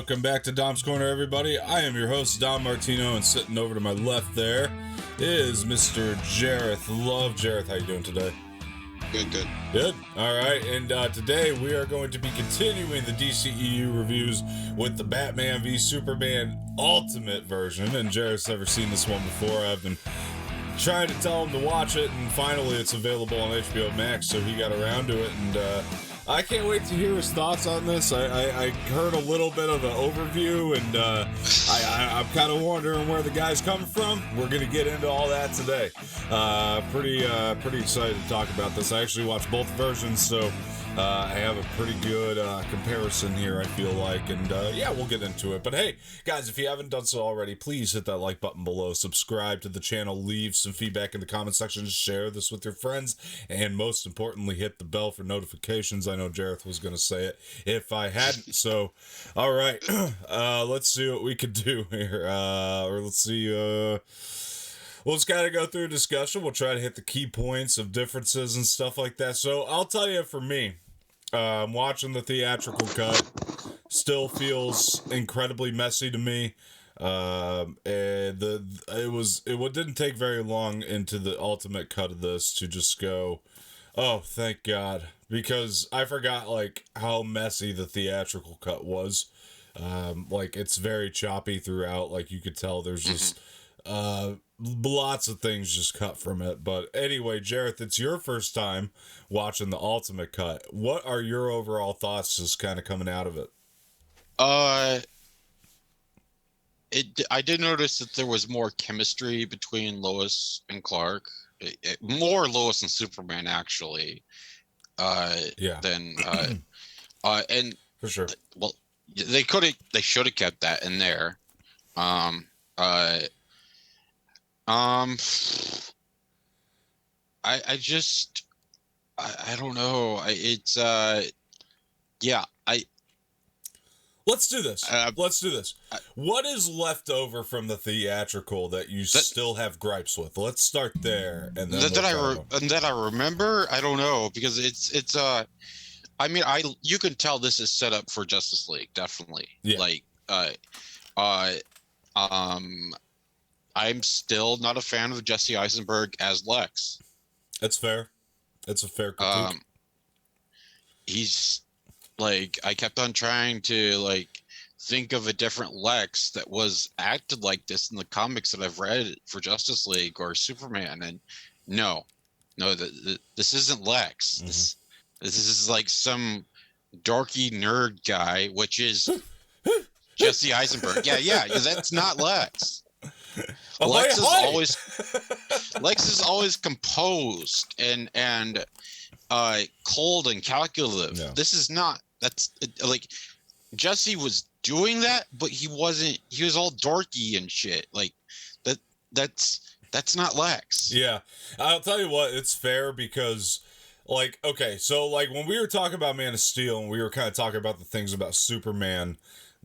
Welcome back to Dom's Corner, everybody. I am your host, Dom Martino, and sitting over to my left there is Mr. Jareth Love. Jareth, how you doing today? Good. Good. All right, and today we are going to be continuing the DCEU reviews with the Batman v Superman Ultimate version, and Jareth's never seen this one before. I've been trying to tell him to watch it, and finally it's available on HBO Max, so he got around to it, and I can't wait to hear his thoughts on this. I heard a little bit of an overview, and I'm kind of wondering where the guy's coming from. We're going to get into all that today. Pretty excited to talk about this. I actually watched both versions, so I have a pretty good comparison here, I feel like, and yeah, we'll get into it. But hey, guys, if you haven't done so already, please hit that like button below, subscribe to the channel, leave some feedback in the comment section, share this with your friends, and most importantly, hit the bell for notifications. I know Jareth was going to say it if I hadn't, so all right, let's see what we could do here, or let's see, we'll just kind of go through a discussion. We'll try to hit the key points of differences and stuff like that. So I'll tell you, for me, watching the theatrical cut still feels incredibly messy to me. And it didn't take very long into the ultimate cut of this to just go, oh, thank God, because I forgot like how messy the theatrical cut was. Like it's very choppy throughout. Like you could tell there's just lots of things just cut from it. But anyway, Jareth, it's your first time watching the ultimate cut. What are your overall thoughts just kind of coming out of it? I did notice that there was more chemistry between Lois and Clark. More Lois and Superman, actually. Yeah. Than and for sure. Well, they should have kept that in there. I don't know. Let's do this. What is left over from the theatrical that you still have gripes with? Let's start there, and then that I remember. I don't know, because it's I mean, you can tell this is set up for Justice League, definitely. Yeah. Like I'm still not a fan of Jesse Eisenberg as Lex. That's fair. It's a fair critique. He's like, I kept on trying to like think of a different Lex that was acted like this in the comics that I've read for Justice League or Superman, and no, this isn't Lex. Mm-hmm. This is like some dorky nerd guy, which is Jesse Eisenberg. Yeah, because that's not Lex. Lex is always composed and cold and calculative. No. This is not. That's like Jesse was doing that, but he wasn't. He was all dorky and shit. Like that's not Lex. Yeah, I'll tell you what. It's fair because, like, okay, so like when we were talking about Man of Steel and we were kind of talking about the things about Superman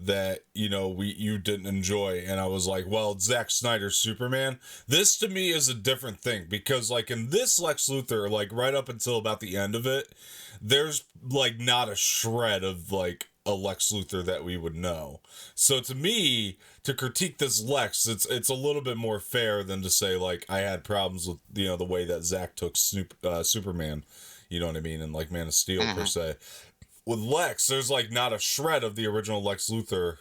that, you know, you didn't enjoy, and I was like, well, Zack Snyder's Superman. This to me is a different thing, because like in this Lex Luthor, like right up until about the end of it, there's like not a shred of like a Lex Luthor that we would know. So to me, to critique this Lex, it's a little bit more fair than to say like I had problems with, you know, the way that Zack took Superman, you know what I mean, and like Man of Steel per se. With Lex, there's like not a shred of the original Lex Luthor,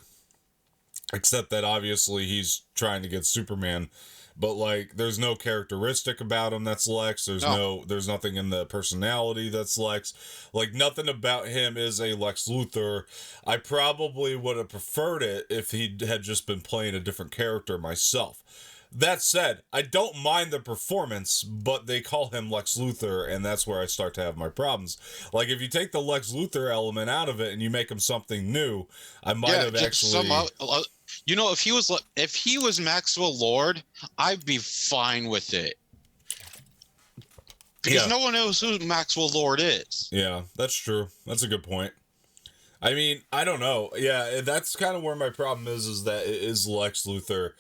except that obviously he's trying to get Superman, but like there's no characteristic about him that's Lex. There's nothing in the personality that's Lex. Like nothing about him is a Lex Luthor. I probably would have preferred it if he had just been playing a different character myself. That said, I don't mind the performance, but they call him Lex Luthor, and that's where I start to have my problems. Like, if you take the Lex Luthor element out of it and you make him something new, I might have actually... You know, if he was Maxwell Lord, I'd be fine with it. Because no one knows who Maxwell Lord is. Yeah, that's true. That's a good point. I mean, I don't know. Yeah, that's kind of where my problem is that it is Lex Luthor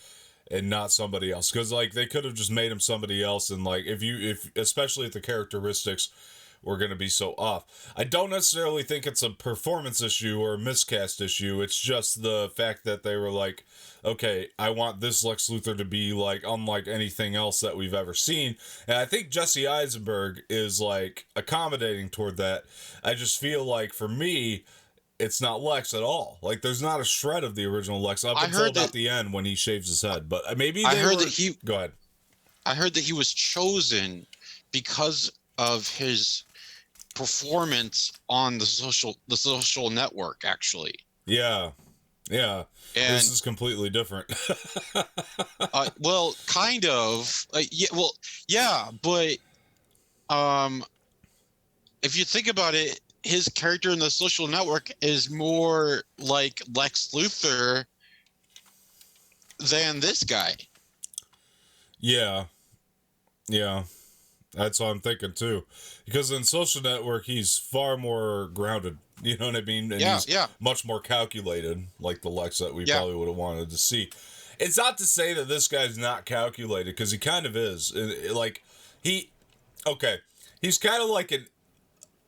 and not somebody else, because like they could have just made him somebody else, and like if especially if the characteristics were going to be so off. I don't necessarily think it's a performance issue or a miscast issue. It's just the fact that they were like, okay, I want this Lex Luthor to be like unlike anything else that we've ever seen. And I think Jesse Eisenberg is like accommodating toward that. I just feel like for me, it's not Lex at all. Like there's not a shred of the original Lex up until about the end when he shaves his head. But maybe I heard that he. Go ahead. I heard that he was chosen because of his performance on the social network. Actually. Yeah. And this is completely different. Well, kind of. Yeah. But if you think about it, his character in the social network is more like Lex Luthor than this guy. Yeah. That's what I'm thinking too. Because in Social Network, he's far more grounded. You know what I mean? And he's much more calculated, like the Lex that we probably would have wanted to see. It's not to say that this guy's not calculated, because he kind of is. He's kind of like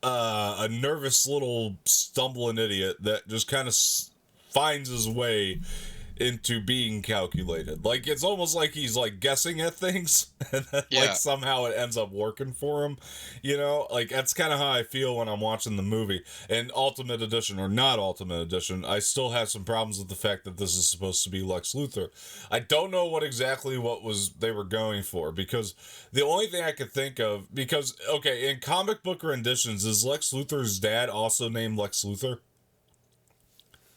a nervous little stumbling idiot that just kind of finds his way into being calculated. Like it's almost like he's like guessing at things and then like somehow it ends up working for him, you know? Like that's kind of how I feel when I'm watching the movie. And Ultimate Edition or not Ultimate Edition, I still have some problems with the fact that this is supposed to be Lex Luthor. I don't know what they were going for, because the only thing I could think of, because okay, in comic book renditions, is Lex Luthor's dad also named Lex Luthor?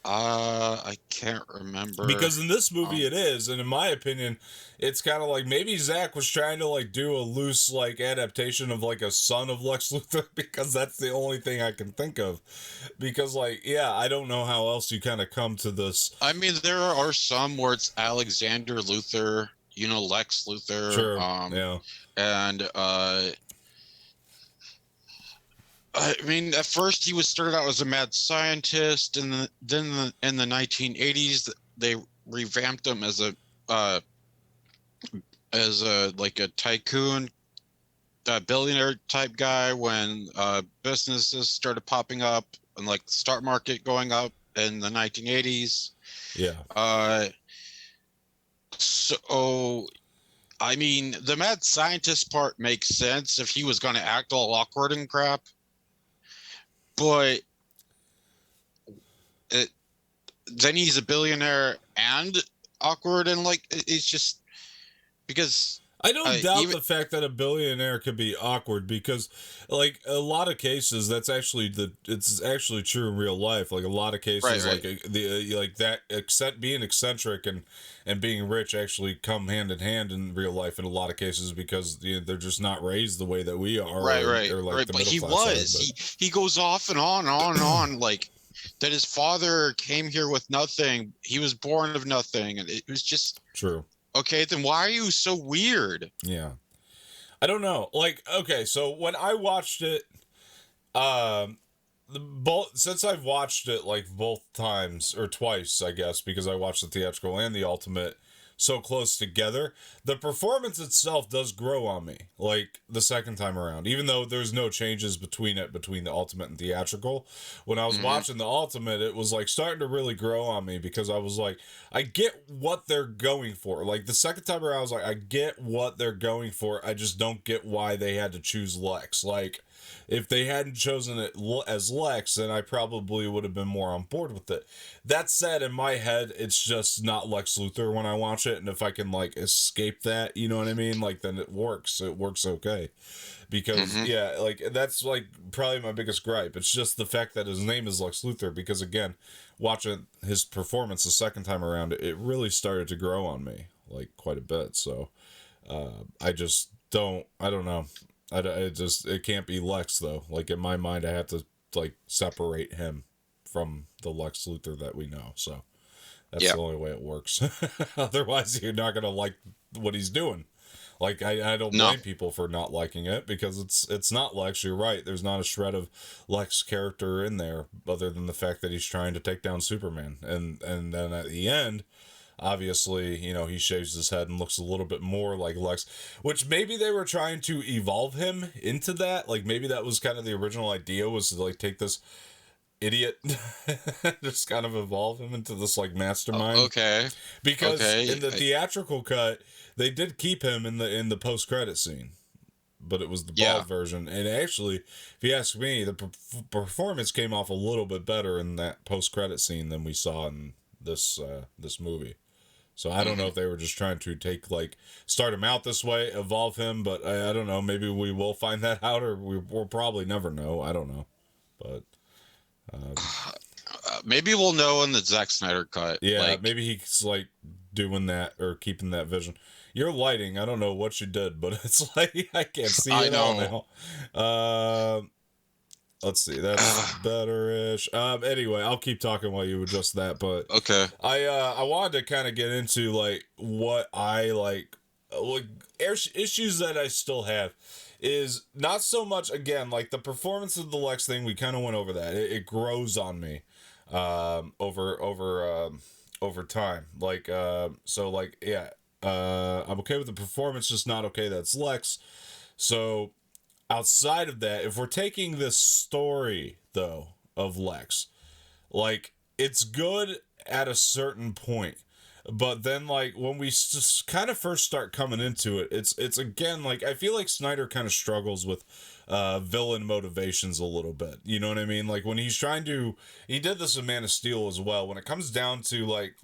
I can't remember. Because in this movie it is, and in my opinion, it's kind of like maybe Zach was trying to like do a loose like adaptation of like a son of Lex Luthor, because that's the only thing I can think of. Because I don't know how else you kind of come to this. I mean, there are some where it's Alexander Luthor, Lex Luthor. Sure. And I mean, at first he started out as a mad scientist, and then in the 1980s they revamped him as a like a tycoon, billionaire type guy when businesses started popping up and like the stock market going up in the 1980s. Yeah. So I mean, the mad scientist part makes sense if he was going to act all awkward and crap. But then he's a billionaire and awkward, and like it's just because I don't doubt the fact that a billionaire could be awkward, because like a lot of cases that's actually it's actually true in real life. Like a lot of cases, right. like that being eccentric and being rich actually come hand in hand in real life in a lot of cases, because they're just not raised the way that we are. Right. But he goes off and on like that his father came here with nothing. He was born of nothing, and it was just true. Okay, then why are you so weird? Yeah. I don't know. Like, okay, so when I watched it, since I've watched it like both times or twice, I guess, because I watched the theatrical and the Ultimate so close together, the performance itself does grow on me, like the second time around, even though there's no changes between the Ultimate and theatrical. When I was watching the Ultimate, it was like starting to really grow on me, because I was like, I get what they're going for. Like the second time around, I was like, I get what they're going for. I just don't get why they had to choose Lex. Like, if they hadn't chosen it as Lex, then I probably would have been more on board with it. That said, in my head, it's just not Lex Luthor when I watch it, and if I can like escape that, you know what I mean? Like then it works. It works okay. Because like that's like probably my biggest gripe. It's just the fact that his name is Lex Luthor, because again, watching his performance the second time around, it really started to grow on me like quite a bit. So I don't know. It can't be Lex though. Like in my mind, I have to like separate him from the Lex Luthor that we know. So that's the only way it works. Otherwise, you're not gonna like what he's doing. Like I don't blame people for not liking it, because it's not Lex. You're right. There's not a shred of Lex character in there, other than the fact that he's trying to take down Superman, and then at the end, obviously, he shaves his head and looks a little bit more like Lex, which maybe they were trying to evolve him into that. Like, maybe that was kind of the original idea, was to, like, take this idiot just kind of evolve him into this, like, mastermind. Okay. Because Okay. in the theatrical cut, they did keep him in the post-credit scene, but it was the bald version. And actually, if you ask me, the performance came off a little bit better in that post-credit scene than we saw in this movie. So I don't know if they were just trying to start him out this way, evolve him, but I don't know. Maybe we will find that out, or we'll probably never know. I don't know, but maybe we'll know in the Zack Snyder cut. yeah, maybe he's like doing that or keeping that vision. Your lighting, I don't know what you did, but it's like I can't see it all now. Let's see, that's better-ish. Anyway, I'll keep talking while you adjust that, but okay. I wanted to kind of get into like what I like issues that I still have is not so much, again, like the performance of the Lex thing. We kind of went over that. It grows on me over time. Like so like yeah, I'm okay with the performance, just not okay that's Lex. So outside of that, if we're taking this story though of Lex, like it's good at a certain point, but then like when we just kind of first start coming into it, it's again like I feel like Snyder kind of struggles with villain motivations a little bit. You know what I mean? Like when he's trying to, he did this in Man of Steel as well. When it comes down to like,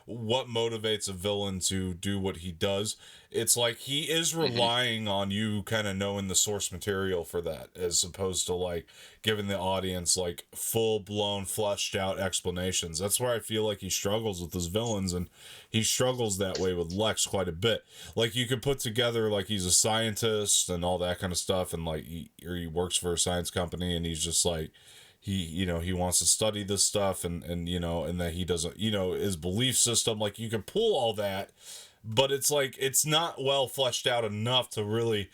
what motivates a villain to do what he does, it's like he is relying on you kind of knowing the source material for that, as opposed to like giving the audience like full blown fleshed out explanations. That's where I feel like he struggles with his villains, and he struggles that way with Lex quite a bit. Like you could put together like he's a scientist and all that kind of stuff, and like he works for a science company, and he's just like he wants to study this stuff, and that he doesn't, his belief system, like you can pull all that, but it's like it's not well fleshed out enough to really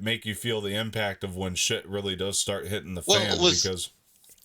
make you feel the impact of when shit really does start hitting the fan. Because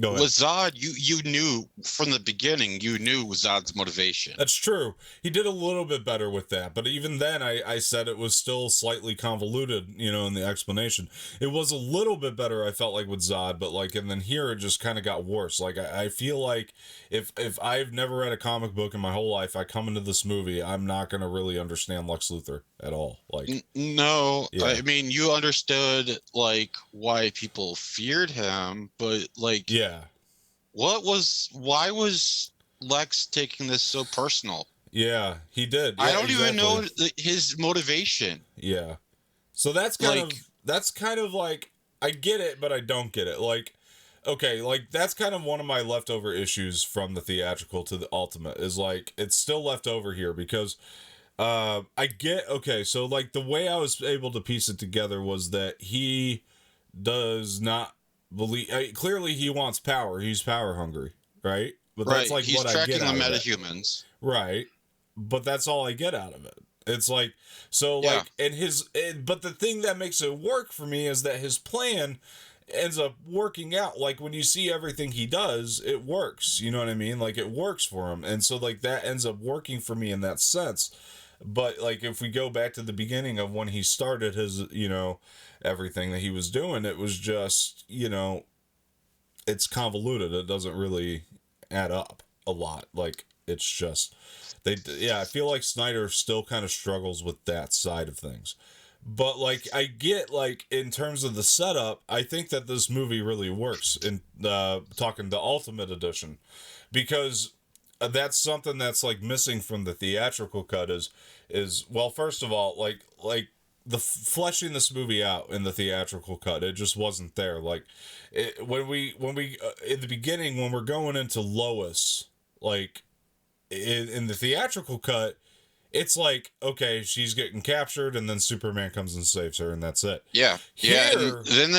go ahead. With Zod, you knew from the beginning, you knew Zod's motivation. That's true. He did a little bit better with that, but even then I said it was still slightly convoluted, in the explanation. It was a little bit better, I felt like, with Zod, but like, and then here it just kind of got worse. Like I feel like if I've never read a comic book in my whole life, I come into this movie, I'm not going to really understand Lex Luthor at all. Like no, yeah. I mean, you understood like why people feared him, but like yeah. Why was Lex taking this so personal? Yeah, he did. Yeah, I don't even know his motivation. Yeah. So that's kind of like, I get it, but I don't get it. Like, okay, like that's kind of one of my leftover issues from the theatrical to the Ultimate, is like it's still left over here because okay, so like the way I was able to piece it together was that he does not believe, clearly he wants power. He's power hungry, right? But that's like he's what I get out tracking of the it. metahumans. Right. But that's all I get out of it. It's like, so like, and but the thing that makes it work for me is that his plan ends up working out. Like when you see everything he does, it works. You know what I mean? Like it works for him. And so like that ends up working for me in that sense. But like if we go back to the beginning of when he started his, everything that he was doing, it was just, it's convoluted. It doesn't really add up a lot. Like it's just I feel like Snyder still kind of struggles with that side of things. But like I get, like in terms of the setup, I think that this movie really works in talking the Ultimate Edition, because that's something that's like missing from the theatrical cut is well, first of all, like the fleshing this movie out in the theatrical cut, it just wasn't there. Like when we in the beginning, when we're going into Lois, like in the theatrical cut, it's like, okay, she's getting captured, and then Superman comes and saves her, and that's it. Yeah, here, and then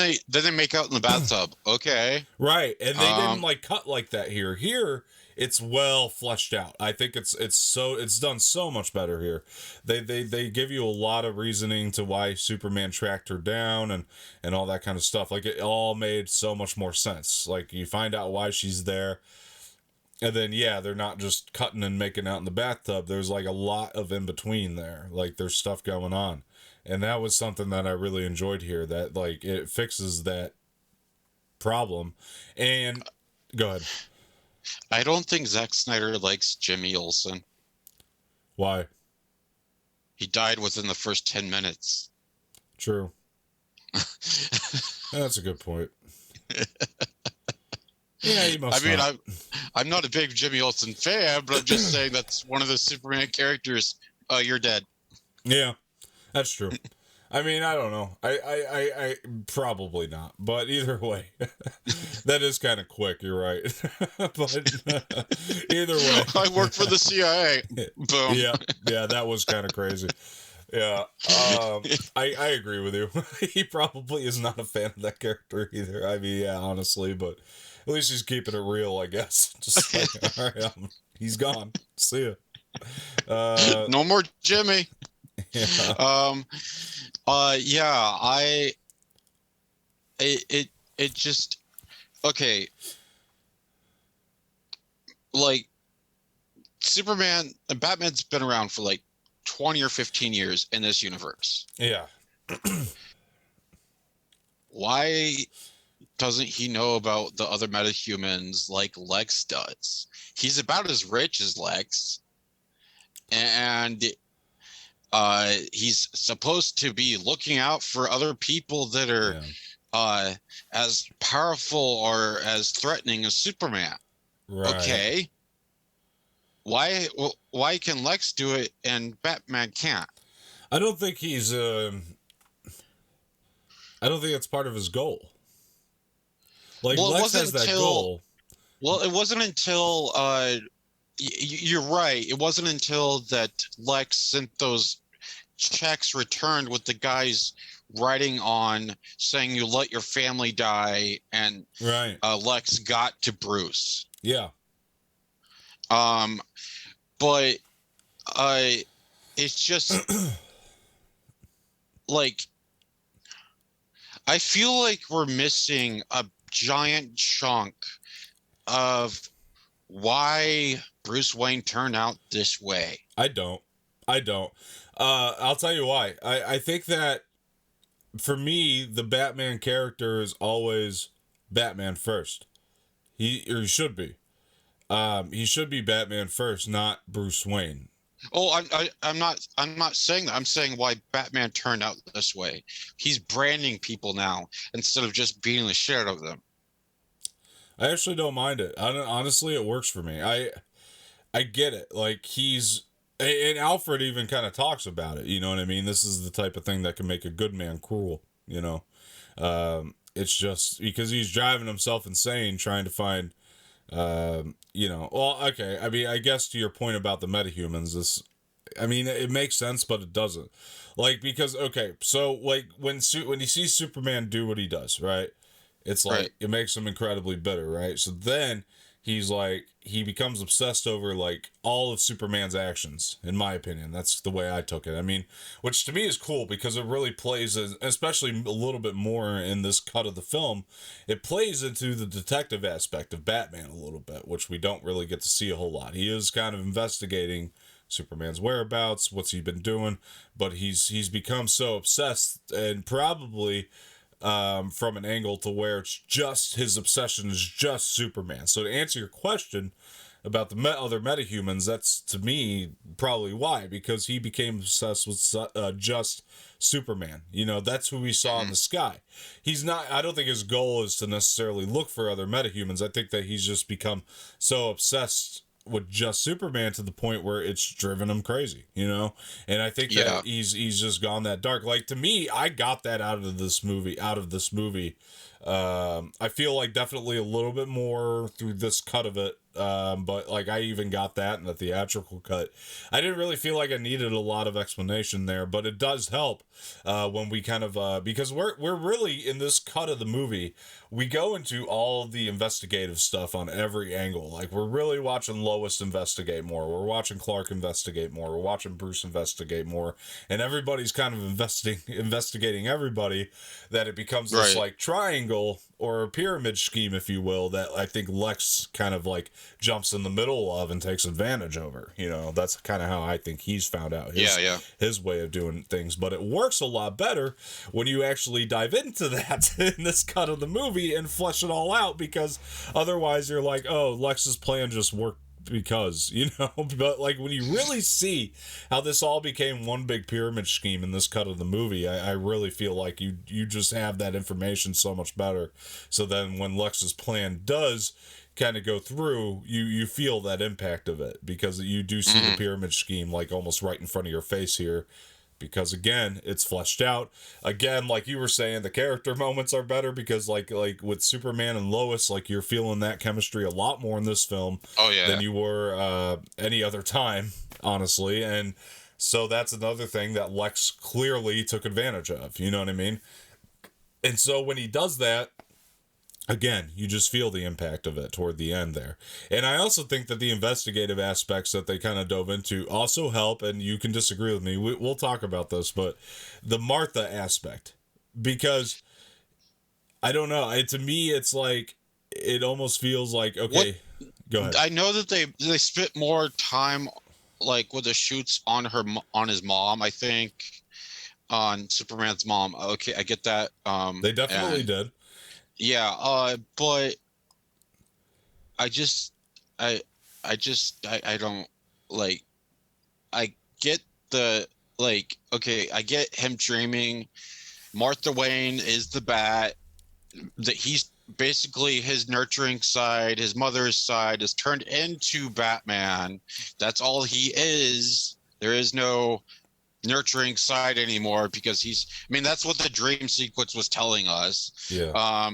they make out in the bathtub. Okay, right, and they didn't like cut like that here. Here, it's well fleshed out. I think it's done so much better here. They give you a lot of reasoning to why Superman tracked her down and all that kind of stuff. Like it all made so much more sense. Like you find out why she's there. And then, yeah, they're not just cutting and making out in the bathtub. There's like a lot of in between there. Like there's stuff going on. And that was something that I really enjoyed here, that like it fixes that problem. And go ahead. I don't think Zack Snyder likes Jimmy Olsen. Why? He died within the first 10 minutes. True. That's a good point. Yeah, you must. I mean, I'm not a big Jimmy Olsen fan, but I'm just saying that's one of the Superman characters. Oh, you're dead. Yeah, that's true. I mean, I don't know. I probably not. But either way, that is kind of quick. You're right. But either way, I work for the CIA. Boom. Yeah, that was kind of crazy. Yeah, I agree with you. He probably is not a fan of that character either. I mean, yeah, honestly, but at least he's keeping it real, I guess. Just like, all right, he's gone. See ya. No more Jimmy. Yeah. Yeah, it just, okay. Like, Superman and Batman's been around for like 20 or 15 years in this universe. Yeah. Why doesn't he know about the other metahumans like Lex does? He's about as rich as Lex, and he's supposed to be looking out for other people that are as powerful or as threatening as Superman. Right. Okay. Why can Lex do it and Batman can't? I don't think he's I don't think it's part of his goal. Like, well, Lex has that goal. Well, it wasn't until you're right. It wasn't until that Lex sent those checks returned with the guys writing on saying you let your family die, and right. Lex got to Bruce. Yeah. But it's just like, I feel like we're missing a giant chunk of why Bruce Wayne turned out this way. I don't. I'll tell you why. I think that for me, the Batman character is always Batman first. He should be. He should be Batman first, not Bruce Wayne. Oh, I'm not saying that. I'm saying why Batman turned out this way. He's branding people now instead of just beating the shit out of them. I actually don't mind it. Honestly, it works for me. I get it. Like, and Alfred even kind of talks about it. You know what I mean? This is the type of thing that can make a good man cruel. You know, it's just because he's driving himself insane trying to find. You know, well, okay. I mean, I guess to your point about the metahumans, it makes sense, but it doesn't. Like, because, okay, so, like, when you see Superman do what he does, right? It's like, right. It makes him incredibly bitter, right? So then he becomes obsessed over, like, all of Superman's actions, in my opinion. That's the way I took it. I mean, which to me is cool because it really plays, especially a little bit more in this cut of the film, it plays into the detective aspect of Batman a little bit, which we don't really get to see a whole lot. He is kind of investigating Superman's whereabouts, what's he been doing, but he's become so obsessed, and probably from an angle to where it's just his obsession is just Superman. So to answer your question about the other metahumans, that's to me probably why, because he became obsessed with just Superman. You know, that's who we saw in the sky. He's not, I don't think his goal is to necessarily look for other metahumans. I think that he's just become so obsessed with just Superman to the point where it's driven him crazy, you know? And I think that he's just gone that dark. Like, to me, I got that out of this movie. I feel like definitely a little bit more through this cut of it. But like, I even got that in the theatrical cut. I didn't really feel like I needed a lot of explanation there, but it does help when we kind of because we're really in this cut of the movie, we go into all the investigative stuff on every angle. Like, we're really watching Lois investigate more, we're watching Clark investigate more, we're watching Bruce investigate more, and everybody's kind of investigating everybody, that it becomes this like triangle or a pyramid scheme, if you will, that I think Lex kind of like jumps in the middle of and takes advantage over. You know, that's kind of how I think he's found out his way of doing things. But it works a lot better when you actually dive into that in this cut of the movie and flesh it all out, because otherwise you're like, oh, Lex's plan just worked because, you know. But like when you really see how this all became one big pyramid scheme in this cut of the movie, I really feel like you just have that information so much better. So then when Lex's plan does kind of go through, you feel that impact of it, because you do see the pyramid scheme like almost right in front of your face here. Because again, it's fleshed out. Again, like you were saying, the character moments are better because like with Superman and Lois, like you're feeling that chemistry a lot more in this film than you were any other time, honestly. And so that's another thing that Lex clearly took advantage of. You know what I mean? And so when he does that, again, you just feel the impact of it toward the end there. And I also think that the investigative aspects that they kind of dove into also help, and you can disagree with me. We'll talk about this, but the Martha aspect, because I don't know. To me, it's like, it almost feels like, okay, go ahead. I know that they spent more time like with the shoots on his mom, I think, on Superman's mom. Okay, I get that. They definitely did. Yeah, but I don't like. I get the like. Okay, I get him dreaming. Martha Wayne is the bat. That he's basically his nurturing side, his mother's side, is turned into Batman. That's all he is. There is no nurturing side anymore because he's. I mean, that's what the dream sequence was telling us. Yeah.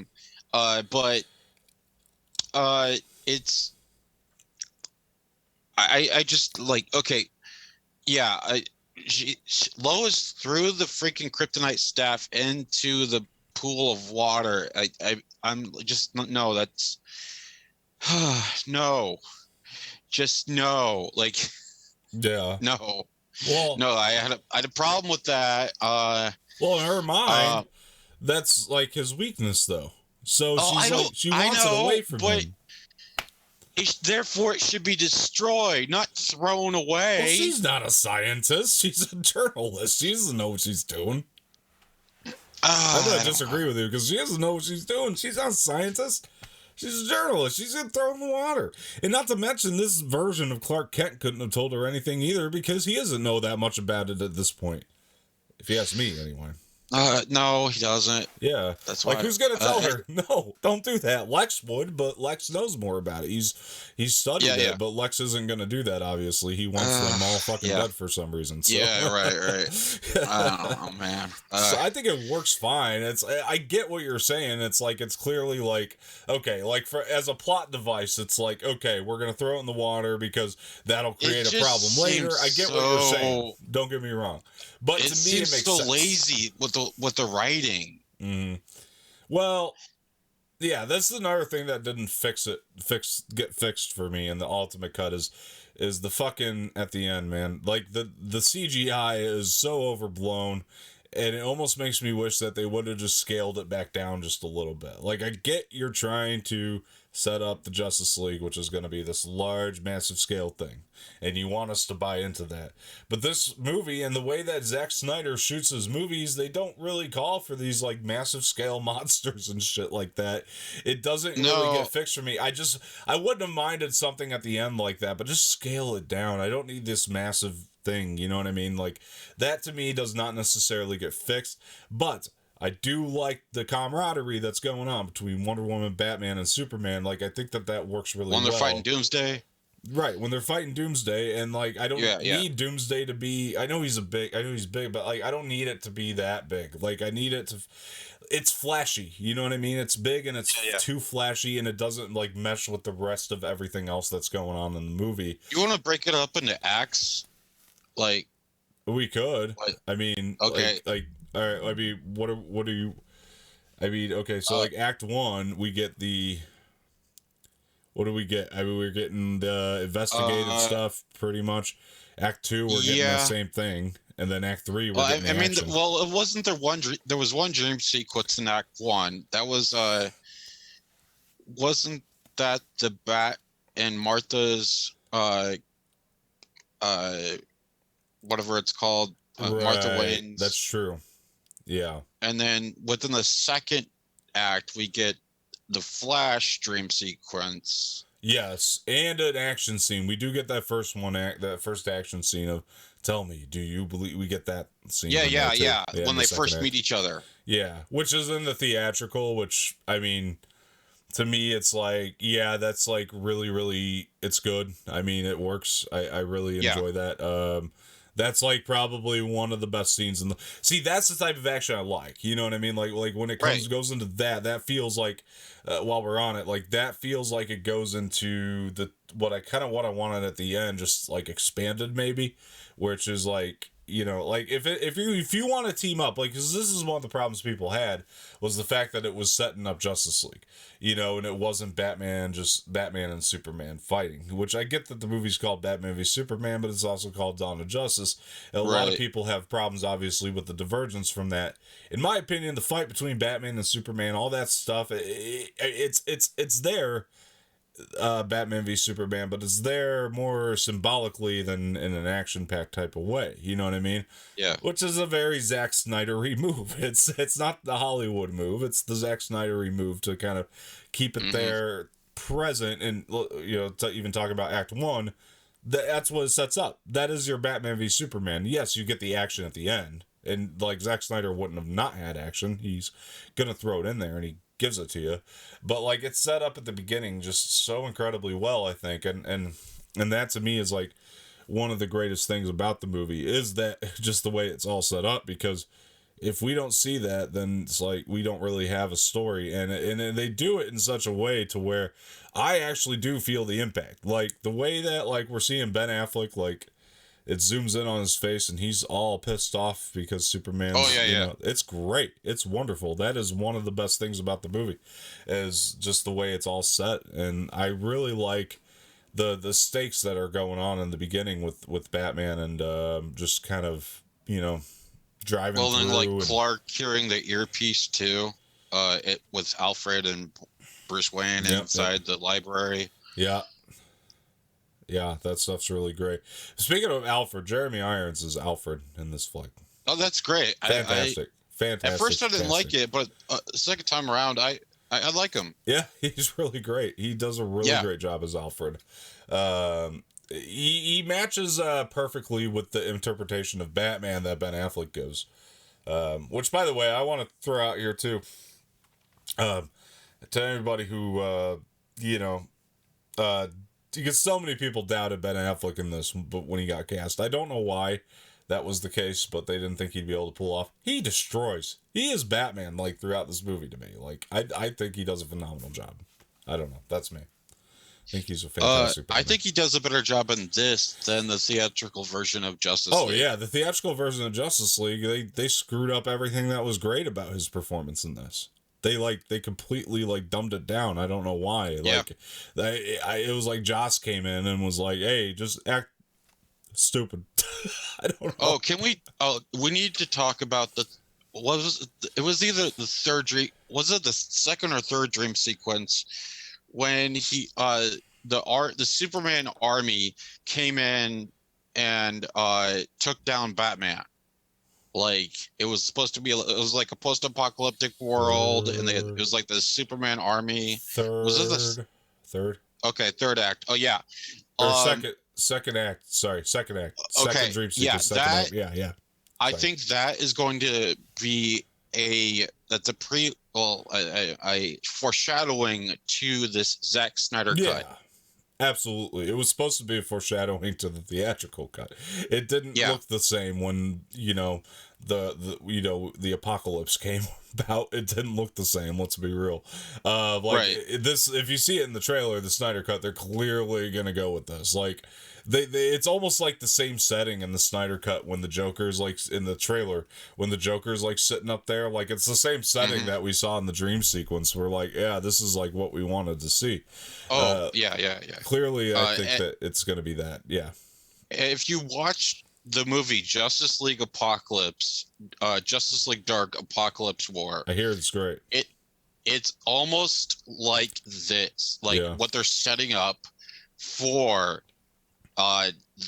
But it's. I just like, okay, yeah. Lois threw the freaking kryptonite staff into the pool of water. I'm just no. That's no. Just no. Like, yeah. No. Well, no. I had a problem with that. Well, in her mind, that's like his weakness, though. So she wants it away from him. Therefore, it should be destroyed, not thrown away. Well, she's not a scientist. She's a journalist. She doesn't know what she's doing. I'm going to disagree with you because she doesn't know what she's doing. She's not a scientist. She's a journalist. She's going to throw in the water. And not to mention, this version of Clark Kent couldn't have told her anything either because he doesn't know that much about it at this point. If you ask me, anyway. No, he doesn't. Yeah. That's like, who's going to tell her? No, don't do that. Lex would, but Lex knows more about it. He's studied it, but Lex isn't going to do that, obviously. He wants them all fucking dead for some reason. So. Yeah, right. I don't know, man. So I think it works fine. I get what you're saying. It's like, it's clearly like, okay, like as a plot device, it's like, okay, we're going to throw it in the water because that'll create a problem later. I get what you're saying. Don't get me wrong. But to me, it makes so sense. Lazy with the writing. Mm-hmm. Well, yeah, that's another thing that didn't get fixed for me in the ultimate cut is the fucking at the end, man. Like the CGI is so overblown, and it almost makes me wish that they would have just scaled it back down just a little bit. Like, I get you're trying to set up the Justice League, which is going to be this large, massive scale thing, and you want us to buy into that. But this movie and the way that Zack Snyder shoots his movies, they don't really call for these like massive scale monsters and shit like that. It doesn't really get fixed for me. I wouldn't have minded something at the end like that, but just scale it down. I don't need this massive thing, you know what I mean? Like, that to me does not necessarily get fixed, but I do like the camaraderie that's going on between Wonder Woman, Batman, and Superman. Like, I think that works really well. When they're fighting Doomsday. Right, when they're fighting Doomsday, and like, I don't need Doomsday to be, I know he's big, but like, I don't need it to be that big. Like, I need it to, it's flashy, you know what I mean? It's big and it's too flashy, and it doesn't like mesh with the rest of everything else that's going on in the movie. You want to break it up into acts? Like, we could. What? I mean, okay. Like, all right, I mean, what are you? I mean, okay, so like Act 1, we get the. What do we get? I mean, we're getting the investigative stuff pretty much. Act 2, we're getting the same thing, and then Act 3, we're getting action. It wasn't there one. There was one dream sequence in Act 1 that was wasn't that the Bat and Martha's uh whatever it's called, Martha Right. That's Wayne's, true. Yeah. and then within the second act we get the Flash dream sequence. Yes, and an action scene. We do get that that first action scene of "Tell me, do you believe?" We get that scene Yeah, in there yeah, too. yeah. Yeah, in When the they second first act. meet each other. Yeah, which is in the theatrical. Which I mean, to me, it's like, yeah, that's like really, really, it's good. I mean, it works. I really Yeah. enjoy that. That's like probably one of the best scenes in the. See, that's the type of action I like. You know what I mean? Like when it Right. goes into that feels like, while we're on it, like that feels like it goes into the what I wanted at the end, just like expanded maybe, which is like, like if you want to team up, like, because this is one of the problems people had, was the fact that it was setting up Justice League, and it wasn't just Batman and Superman fighting, which I get that the movie's called Batman v Superman, but it's also called Dawn of Justice. And a lot of Right. people have problems, obviously, with the divergence from that. In my opinion, the fight between Batman and Superman, all that stuff, it's there, Batman v Superman, but it's there more symbolically than in an action-packed type of way. You know what I mean? Yeah. Which is a very Zack Snyder-y move. It's not the Hollywood move. It's the Zack Snyder-y move to kind of keep it there present, and to even talk about Act 1. That's what it sets up. That is your Batman v Superman. Yes, you get the action at the end, and like Zack Snyder wouldn't have not had action. He's gonna throw it in there, and he gives it to you. But like, it's set up at the beginning just so incredibly well, I think, and that to me is like one of the greatest things about the movie, is that just the way it's all set up. Because if we don't see that, then it's like we don't really have a story, and they do it in such a way to where I actually do feel the impact, like the way that, like, we're seeing Ben Affleck, like, it zooms in on his face and he's all pissed off because Superman's, Oh, yeah. it's great. It's wonderful. That is one of the best things about the movie, is just the way it's all set. And I really like the stakes that are going on in the beginning with Batman, and just kind of, driving Well, then, like, through. Clark hearing the earpiece too, it with Alfred and Bruce Wayne inside the library. Yeah. Yeah, that stuff's really great. Speaking of Alfred, Jeremy Irons is Alfred in this flick. Oh, that's great. Fantastic. Fantastic. At first I didn't like it, but second time around, I like him. Yeah, he's really great. He does a really great job as Alfred. He matches perfectly with the interpretation of Batman that Ben Affleck gives. Which, by the way, I want to throw out here too. To everybody who, because so many people doubted Ben Affleck in this, but when he got cast, I don't know why that was the case, but they didn't think he'd be able to pull off. He destroys. He is Batman, like, throughout this movie to me. Like, I think he does a phenomenal job. I don't know. That's me. I think he's a fantastic Batman. I think he does a better job in this than the theatrical version of Justice League. Oh, yeah. The theatrical version of Justice League, they screwed up everything that was great about his performance in this. They completely, like, dumbed it down. I don't know why. Yeah. Like, it was like Joss came in and was like, hey, just act stupid. I don't know. Oh, we need to talk about it was either the third dream, was it the second or third dream sequence when the Superman army came in and took down Batman. Like, it was supposed to be, it was like a post-apocalyptic world, and it was like the Superman army. Was it the third? Okay, third act. Oh yeah. Or second act. Sorry, second act. Okay, second dream sequence. Second act. Yeah. I think that is going to be a foreshadowing to this Zack Snyder cut. Absolutely. It was supposed to be a foreshadowing to the theatrical cut. It didn't look the same when, the apocalypse came about. It didn't look the same, let's be real. This, if you see it in the trailer, the Snyder cut, they're clearly going to go with this. Like, it's almost like the same setting in the Snyder cut when the Joker's, like, in the trailer, when the Joker's, like, sitting up there. Like, it's the same setting that we saw in the dream sequence. We're like, yeah, this is, like, what we wanted to see. Yeah. Clearly, I think that it's going to be that, yeah. If you watch the movie Justice League Dark Apocalypse War, I hear it's great. it's almost like this, like Yeah. what they're setting up for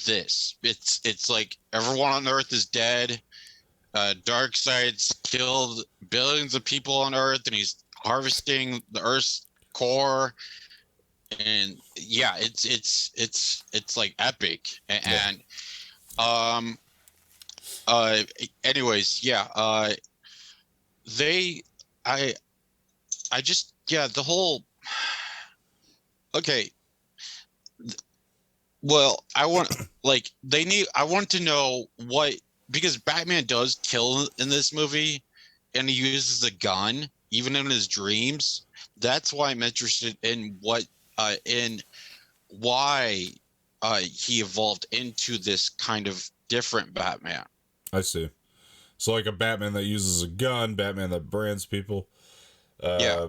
this. It's like everyone on Earth is dead. Darkseid's killed billions of people on Earth, and he's harvesting the Earth's core. And yeah, it's like epic. And anyways, yeah. They, I just, yeah, the whole. Okay. Well, I want like they need. I want to know what, because Batman does kill in this movie, and he uses a gun even in his dreams. That's why I'm interested in in why he evolved into this kind of different Batman. I see. So like a Batman that uses a gun, Batman that brands people. Yeah.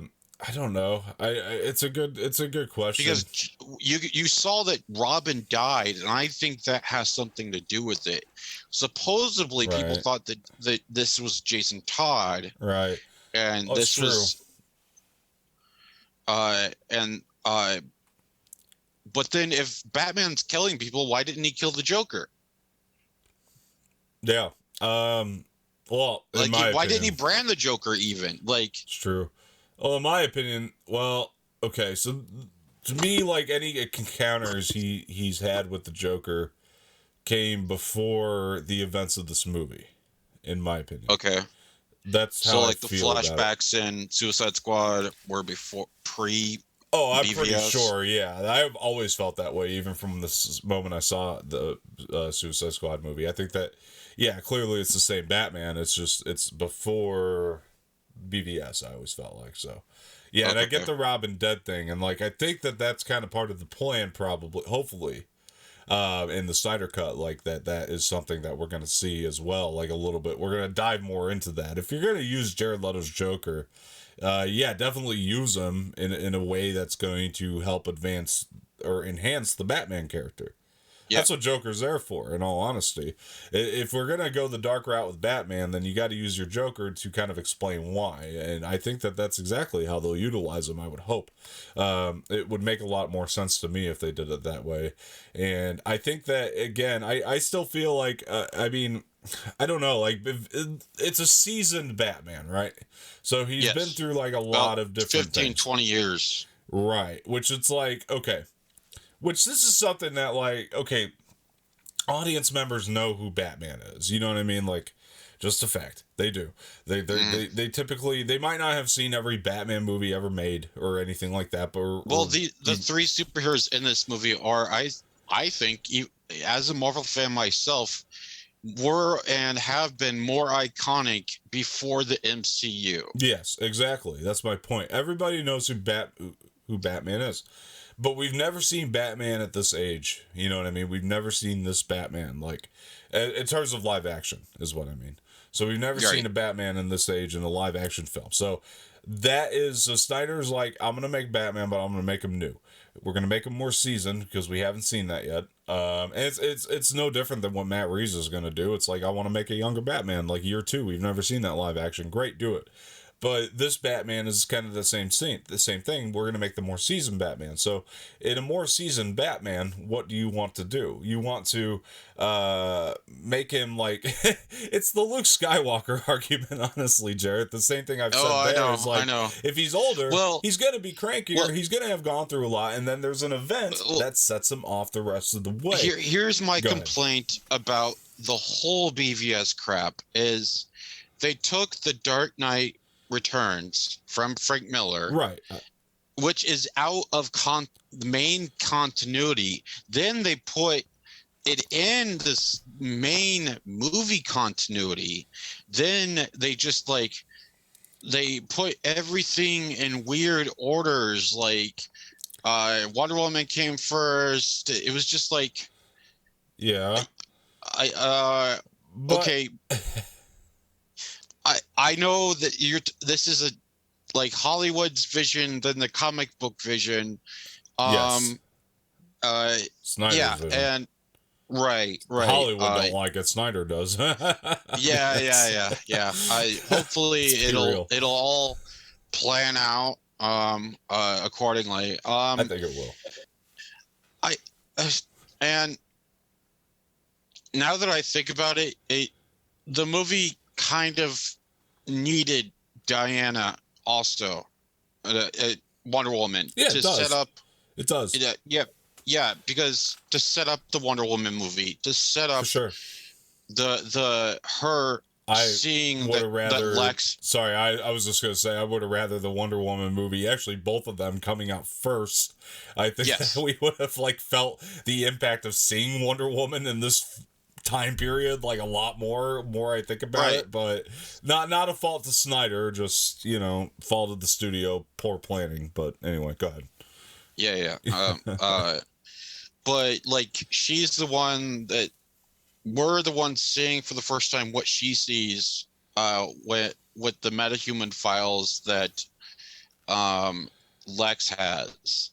I don't know. It's a good question. Because you saw that Robin died, and I think that has something to do with it. Supposedly, people Right. thought that this was Jason Todd, Right. and Oh, this true. was and but then if Batman's killing people, why didn't he kill the Joker? Yeah. Well, in Like, my why opinion, didn't he brand the Joker even? Like, it's true. Well, in my opinion, well, okay, so to me, like any encounters he's had with the Joker came before the events of this movie, in my opinion. okay, That's how so I like the feel about it. flashbacks in Suicide Squad were pre. Oh, I'm pretty BVS. sure. Yeah, I've always felt that way, even from this moment I saw the Suicide Squad movie. I think that, yeah, clearly it's the same Batman. It's before BVS. I always felt like so. Yeah, and I get the Robin dead thing, and like I think that that's kind of part of the plan, probably, hopefully, in the Snyder cut. Like that is something that we're gonna see as well. Like a little bit, we're gonna dive more into that. If you're gonna use Jared Leto's Joker. Yeah, definitely use them in a way that's going to help advance or enhance the Batman character. Yep. That's what Joker's there for, in all honesty. If we're going to go the dark route with Batman, then you got to use your Joker to kind of explain why. And I think that that's exactly how they'll utilize him, I would hope. It would make a lot more sense to me if they did it that way. And I think that, again, I still feel like, I mean, I don't know, like, it's a seasoned Batman, right? So he's been through, like, a lot of different 15, things. 20 years. Right, which it's like, okay. Which this is something that, like, okay, audience members know who Batman is. You know what I mean? Like, just a fact. They do. They typically, they might not have seen every Batman movie ever made or anything like that. But the three superheroes in this movie are, I think, as a Marvel fan myself, were and have been more iconic before the MCU. Yes, exactly. That's my point. Everybody knows who Batman is. But we've never seen Batman at this age. You know what I mean? We've never seen this Batman, like, in terms of live action, is what I mean. So we've never seen a Batman in this age in a live action film. So that is, so Snyder's like, I'm going to make Batman, but I'm going to make him new. We're going to make him more seasoned because we haven't seen that yet. And it's no different than what Matt Reeves is going to do. It's like, I want to make a younger Batman, like year 2. We've never seen that live action. Great, do it. But this Batman is kind of the same thing. We're going to make the more seasoned Batman. So in a more seasoned Batman, what do you want to do? You want to make him like... It's the Luke Skywalker argument, honestly, Jareth. The same thing I've said there is like, if he's older, he's going to be crankier. He's going to have gone through a lot. And then there's an event that sets him off the rest of the way. Here's my complaint about the whole BVS crap is they took the Dark Knight Returns from Frank Miller, right, which is out of the main continuity. Then they put it in this main movie continuity. Then they just like they put everything in weird orders. Like Wonder Woman came first. It was just like, yeah, okay. I know that this is a like Hollywood's vision than the comic book vision. Snyder's vision. And right. Hollywood don't like it. Snyder does. yeah. Hopefully it'll all plan out accordingly. I think it will. I and now that I think about it, the movie kind of needed Diana also, Wonder Woman, Yeah, to it does. set up. It does. Yeah, because to set up the Wonder Woman movie, to set up For sure. the her seeing would have that rather. Lex. Sorry, I was just gonna say I would have rather the Wonder Woman movie. Actually, both of them coming out first. I think Yes. we would have like felt the impact of seeing Wonder Woman in this time period like a lot more. More I think about it, but not a fault to Snyder. Just fault of the studio, poor planning. But anyway, go ahead. Yeah. But like she's the one that we're the ones seeing for the first time what she sees with the metahuman files that Lex has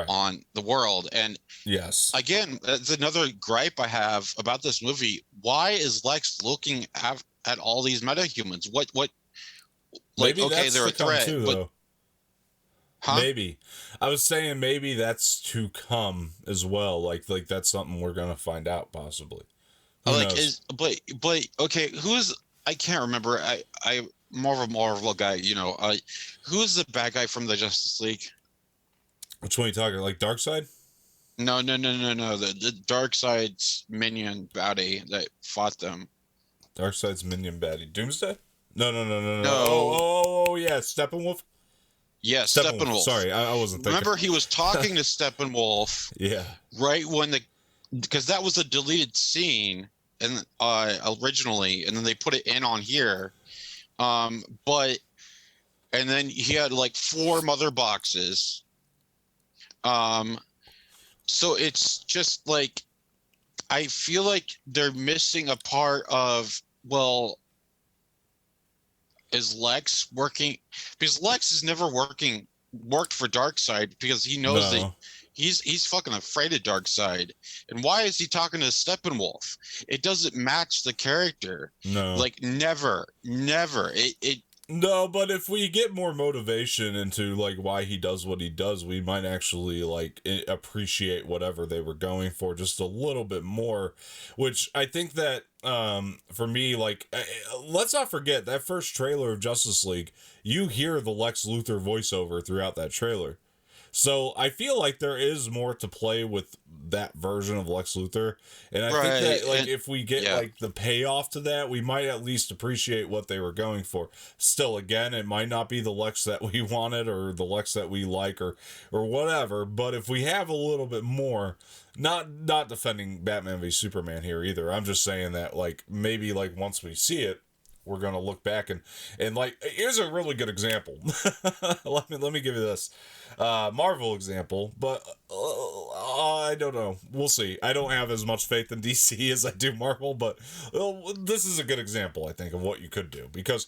on the world. And yes, again, that's another gripe I have about this movie. Why is Lex looking at all these metahumans? What like, maybe okay, that's they're a threat, too, but though. Huh? Maybe. I was saying maybe that's to come as well. Like that's something we're gonna find out possibly. Who knows? But okay, I can't remember. I more of a Marvel guy, who's the bad guy from the Justice League? Which one are you talking? Like Darkseid? No. The Darkseid's minion baddie that fought them. Darkseid's minion baddie. Doomsday? No. No. Oh, yeah, Steppenwolf? Yeah, Steppenwolf. Sorry, I wasn't thinking. Remember, he was talking to Steppenwolf. Yeah. Right because that was a deleted scene, and originally, and then they put it in on here. And then he had like 4 mother boxes. So it's just like I feel like they're missing a part of, well, is Lex working? Because Lex has never worked for Darkseid because he knows that he's fucking afraid of Darkseid. And why is he talking to Steppenwolf? It doesn't match the character. No. Like never. No, but if we get more motivation into like why he does what he does, we might actually like appreciate whatever they were going for just a little bit more, which I think that for me, like, let's not forget that first trailer of Justice League, you hear the Lex Luthor voiceover throughout that trailer. So I feel like there is more to play with that version of Lex Luthor, and I think that like if we get like the payoff to that, we might at least appreciate what they were going for. Still, again, it might not be the Lex that we wanted or the Lex that we like or whatever, but if we have a little bit more, not defending Batman v Superman here either. I'm just saying that like maybe like once we see it, we're gonna look back and like here's a really good example. let me give you this Marvel example, but I don't know. We'll see. I don't have as much faith in DC as I do Marvel, but this is a good example, I think, of what you could do because.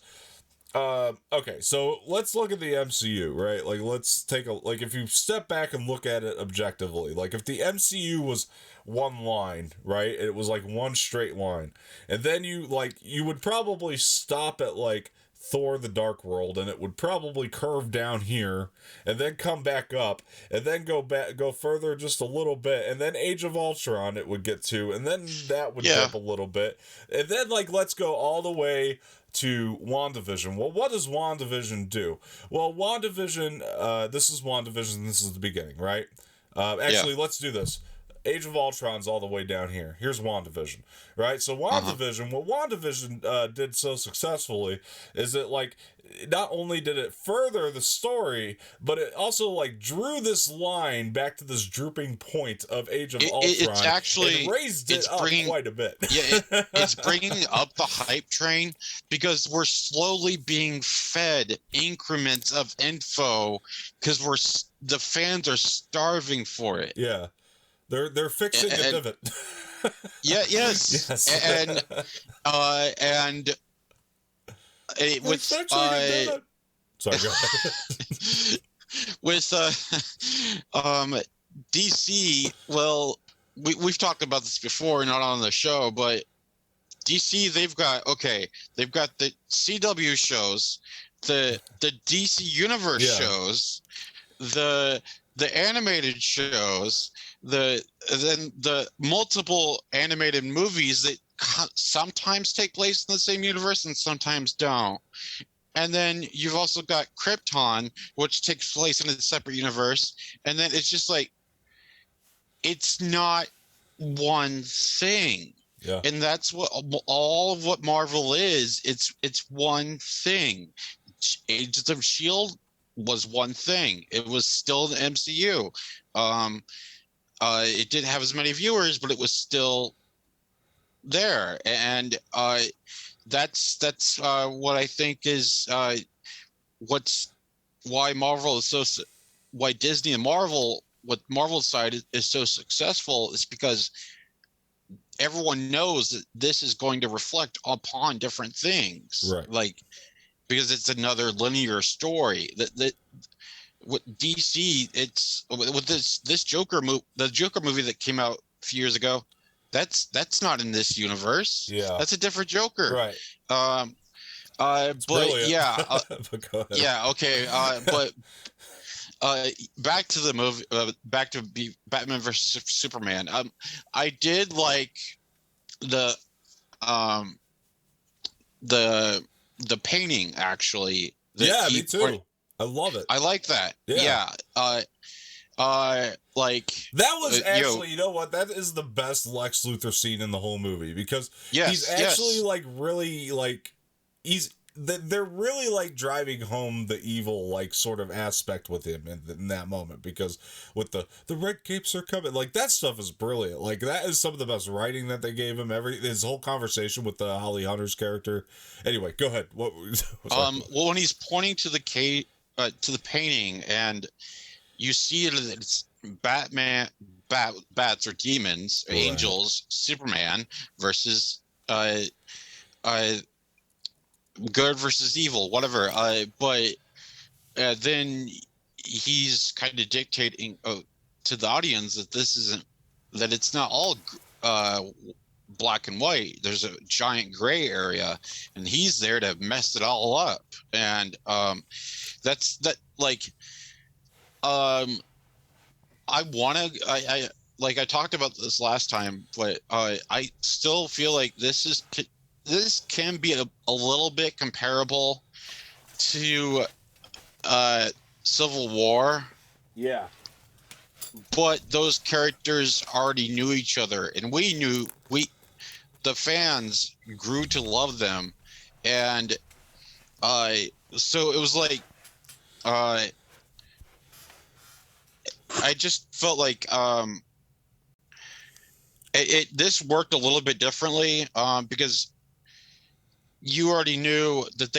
Okay, so let's look at the MCU, right? Like, let's take if you step back and look at it objectively, like if the MCU was one line, right? It was like one straight line. And then you would probably stop at like Thor the Dark World and it would probably curve down here and then come back up and then go further just a little bit and then Age of Ultron it would get to and then that would dip a little bit. And then like let's go all the way to WandaVision. Well, what does WandaVision do? Well, WandaVision, this is WandaVision, this is the beginning, right? Actually, let's do this. Age of Ultron's all the way down here. Here's WandaVision, right? So WandaVision, what WandaVision did so successfully is that, like, not only did it further the story, but it also, like, drew this line back to this drooping point of Age of Ultron. It's actually... and raised it up quite a bit. It's bringing up the hype train because we're slowly being fed increments of info because the fans are starving for it. Yeah. They're fixing a divot. Yes. And with sorry, go ahead. With DC, well, we've talked about this before, not on the show, but DC they've got the CW shows, the DC Universe shows, the animated shows, then the multiple animated movies that sometimes take place in the same universe and sometimes don't. And then you've also got Krypton, which takes place in a separate universe. And then it's just like, it's not one thing. Yeah. And that's what all of what Marvel is. It's one thing. Agents of Shield was one thing. It was still the MCU. It didn't have as many viewers, but it was still there. And that's what I think is what's why Marvel is so why Disney and Marvel, what Marvel's side is so successful, is because everyone knows that this is going to reflect upon different things, right? Like, because it's another linear story. That with DC, it's with this Joker movie, the Joker movie that came out a few years ago. That's not in this universe. Yeah, that's a different Joker. Right. But brilliant. But yeah, okay. But back to the movie, back to Batman versus Superman. I did like the painting, actually. Me too. I love it. I like that. Yeah. Like that was actually, you know what? That is the best Lex Luthor scene in the whole movie, because he's actually like really like they're really like driving home the evil like sort of aspect with him in that moment, because with the red capes are coming, like that stuff is brilliant. Like that is some of the best writing that they gave him. His whole conversation with the Holly Hunter's character. Anyway, go ahead. What? Well, when he's pointing to the painting, and you see it's Batman, bats or demons, or angels, Superman versus good versus evil, whatever. But then he's kind of dictating to the audience that it's not all black and white. There's a giant gray area, and he's there to mess it all up. And that's that. Like, I talked about this last time, but I still feel like this can be a little bit comparable to Civil War. Yeah. But those characters already knew each other, and the fans grew to love them. And so it was like, I just felt like this worked a little bit differently, because you already knew that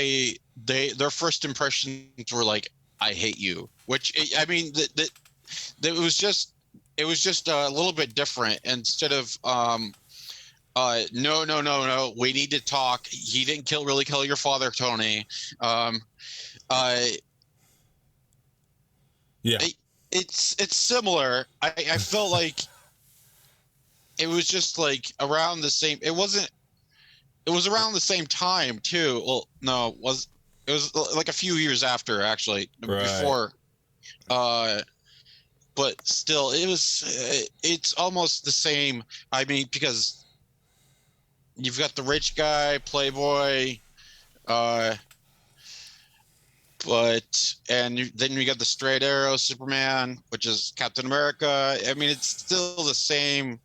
their first impressions were like, I hate you, which, I mean, that it was just a little bit different. Instead of no, we need to talk. He didn't really kill your father, Tony. Yeah. It's similar. I felt like it was just like around the same. It was around the same time too. Well, no, it was like a few years after, actually, before. But still, it's almost the same. I mean, because you've got the rich guy, playboy, and then you got the straight arrow Superman, which is Captain America. I mean, it's still the same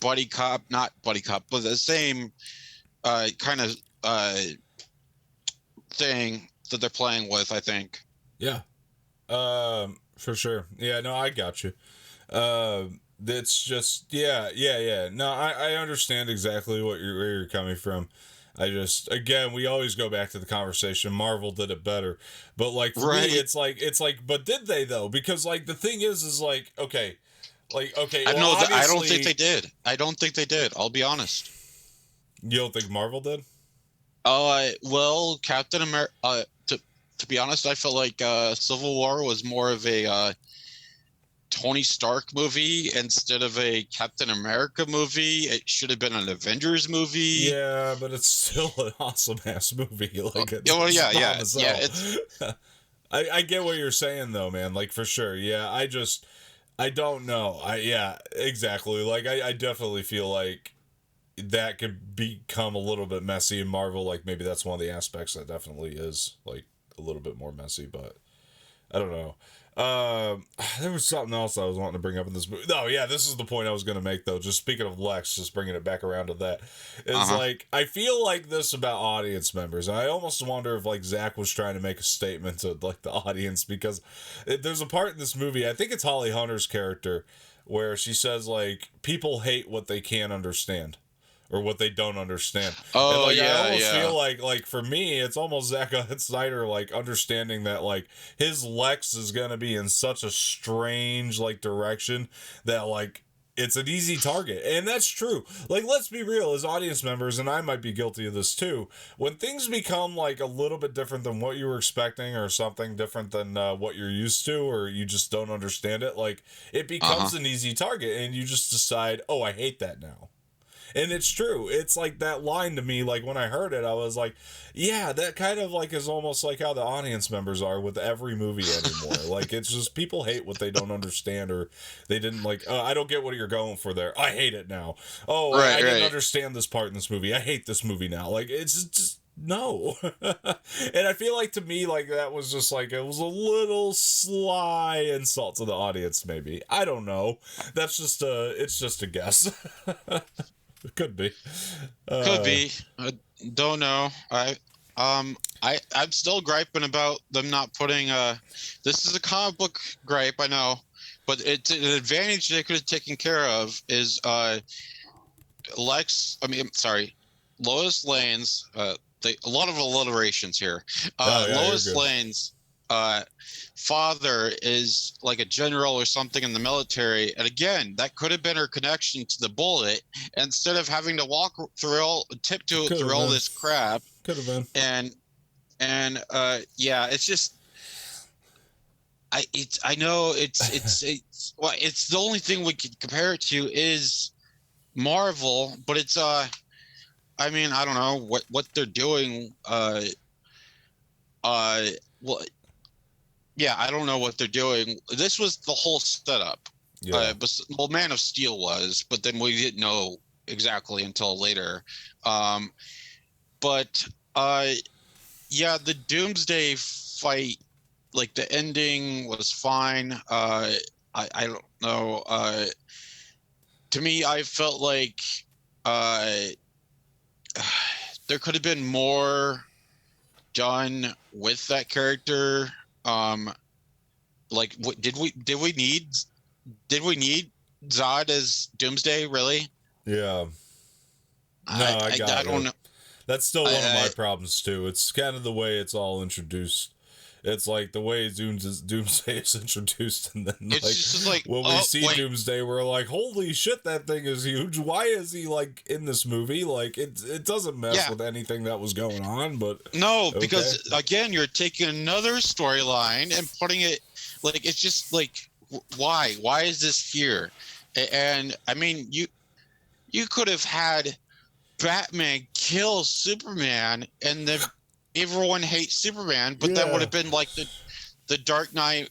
buddy cop, not buddy cop, but the same kind of thing that they're playing with, I think. Yeah. For sure. Yeah, no, I got you. It's just, yeah. No, I understand exactly where you're coming from. I just, again, we always go back to the conversation. Marvel did it better, but like for me, it's like, but did they though? Because like the thing is like, okay. I don't think they did. I'll be honest. You don't think Marvel did? Well, Captain America. To be honest, I felt like Civil War was more of a Tony Stark movie instead of a Captain America movie. It should have been an Avengers movie. Yeah, but it's still an awesome ass movie. Like, it's yeah. I get what you're saying though, man. Like, for sure. Yeah, I don't know. Yeah, exactly. Like, I definitely feel like that could become a little bit messy in Marvel. Like, maybe that's one of the aspects that definitely is like a little bit more messy, but I don't know. There was something else I was wanting to bring up in this movie. No, yeah, this is the point I was going to make, though. Just speaking of Lex, just bringing it back around to that. It's like, I feel like this about audience members. I almost wonder if, like, Zach was trying to make a statement to, like, the audience, because there's a part in this movie, I think it's Holly Hunter's character, where she says, like, people hate what they can't understand. Or what they don't understand. Oh, and, like, yeah, I almost feel like for me, it's almost Zack Snyder, like, understanding that, like, his Lex is gonna be in such a strange, like, direction that, like, it's an easy target. And that's true. Like, let's be real, as audience members, and I might be guilty of this too, when things become, like, a little bit different than what you were expecting, or something different than what you're used to, or you just don't understand it, like, it becomes an easy target, and you just decide, oh, I hate that now. And it's true. It's like that line to me, like, when I heard it, I was like, yeah, that kind of, like, is almost like how the audience members are with every movie anymore. Like, it's just people hate what they don't understand, or they didn't, like, I don't get what you're going for there. I hate it now. Oh, I didn't understand this part in this movie. I hate this movie now. Like, it's just, no. And I feel like, to me, like, that was just, like, it was a little sly insult to the audience, maybe. I don't know. That's just it's just a guess. It could be. Could be. I don't know. I'm still griping about them not putting this is a comic book gripe, I know, but it's an advantage they could have taken care of is Lois Lane's a lot of alliterations here. Lois Lane's father is like a general or something in the military, and again, that could have been her connection to the bullet. Instead of having to tiptoe through all this crap, could have been. And it's just I know it's the only thing we could compare it to is Marvel, but it's I mean, I don't know what they're doing. Yeah, I don't know what they're doing. This was the whole setup. Yeah. Well, Man of Steel was, but then we didn't know exactly until later. The Doomsday fight, like, the ending was fine. I don't know. To me, I felt like there could have been more done with that character. Did we need Zod as Doomsday, really? Yeah. No, I don't know. That's still one of my problems too. It's kind of the way it's all introduced. It's like the way Doomsday is introduced, and then when we see Doomsday, we're like, holy shit, that thing is huge. Why is he, like, in this movie? Like, it doesn't mess with anything that was going on, but no, because again, you're taking another storyline and putting it, like, it's just like, why is this here? And I mean, you could have had Batman kill Superman, and then everyone hates Superman, but that would have been like the Dark Knight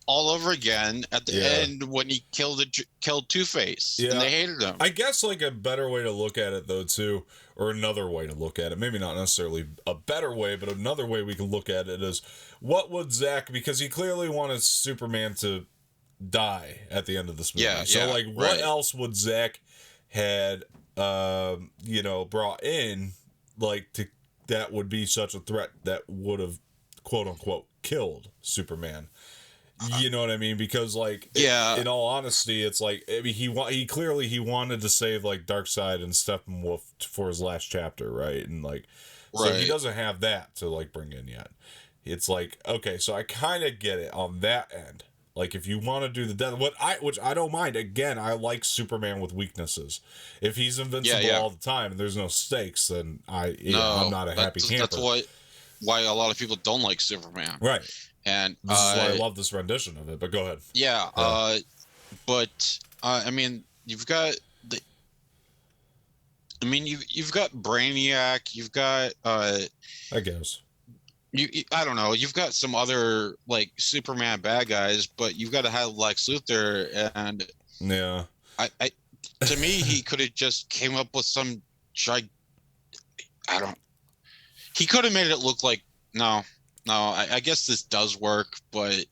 all over again at the end when he killed Two-Face, and they hated him. I guess, like, a better way to look at it, though, too, or another way to look at it, maybe not necessarily a better way, but another way we can look at it is, what would Zack, because he clearly wanted Superman to die at the end of this movie. What else would Zack had brought in, like, that would be such a threat that would have, quote unquote, killed Superman? You know what I mean? Because, like, in all honesty, it's like, I mean, he clearly wanted to save, like, Darkseid and Steppenwolf for his last chapter, right? And, like, so he doesn't have that to, like, bring in yet. It's like, okay, so I kind of get it on that end. Like, if you want to do the death, which I don't mind. Again, I like Superman with weaknesses. If he's invincible all the time and there's no stakes, then I'm not a happy camper. That's why a lot of people don't like Superman. Right. And This is why I love this rendition of it. But go ahead. Yeah. But I mean, you've got the. I mean, you've got Brainiac. You've got I guess. I don't know. You've got some other like Superman bad guys, but you've got to have Lex Luthor, and yeah, I to me he could have just came up with some I don't. He could have made it look like no. I guess this does work, but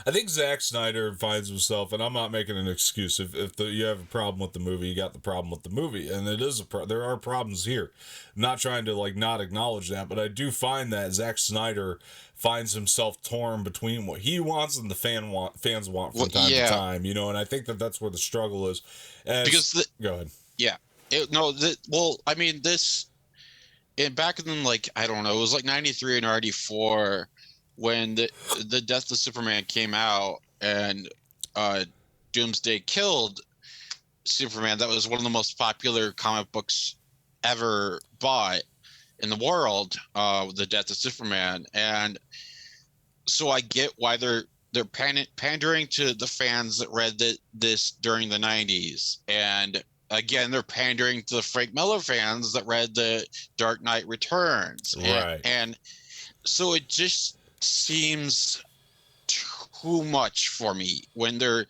I think Zack Snyder finds himself, and I'm not making an excuse. If you have a problem with the movie, you got the problem with the movie, and it is there are problems here. I'm not trying to like not acknowledge that, but I do find that Zack Snyder finds himself torn between what he wants and the fans want from time to time, you know. And I think that's where the struggle is. Go ahead. Yeah, I mean this. Back in like I don't know, it was like 93 and 94 when the Death of Superman came out and Doomsday killed Superman. That was one of the most popular comic books ever bought in the world, the Death of Superman. And so I get why they're pandering to the fans that read this during the 90s. And again, they're pandering to the Frank Miller fans that read the Dark Knight Returns. Right. And so it just seems too much for me when they're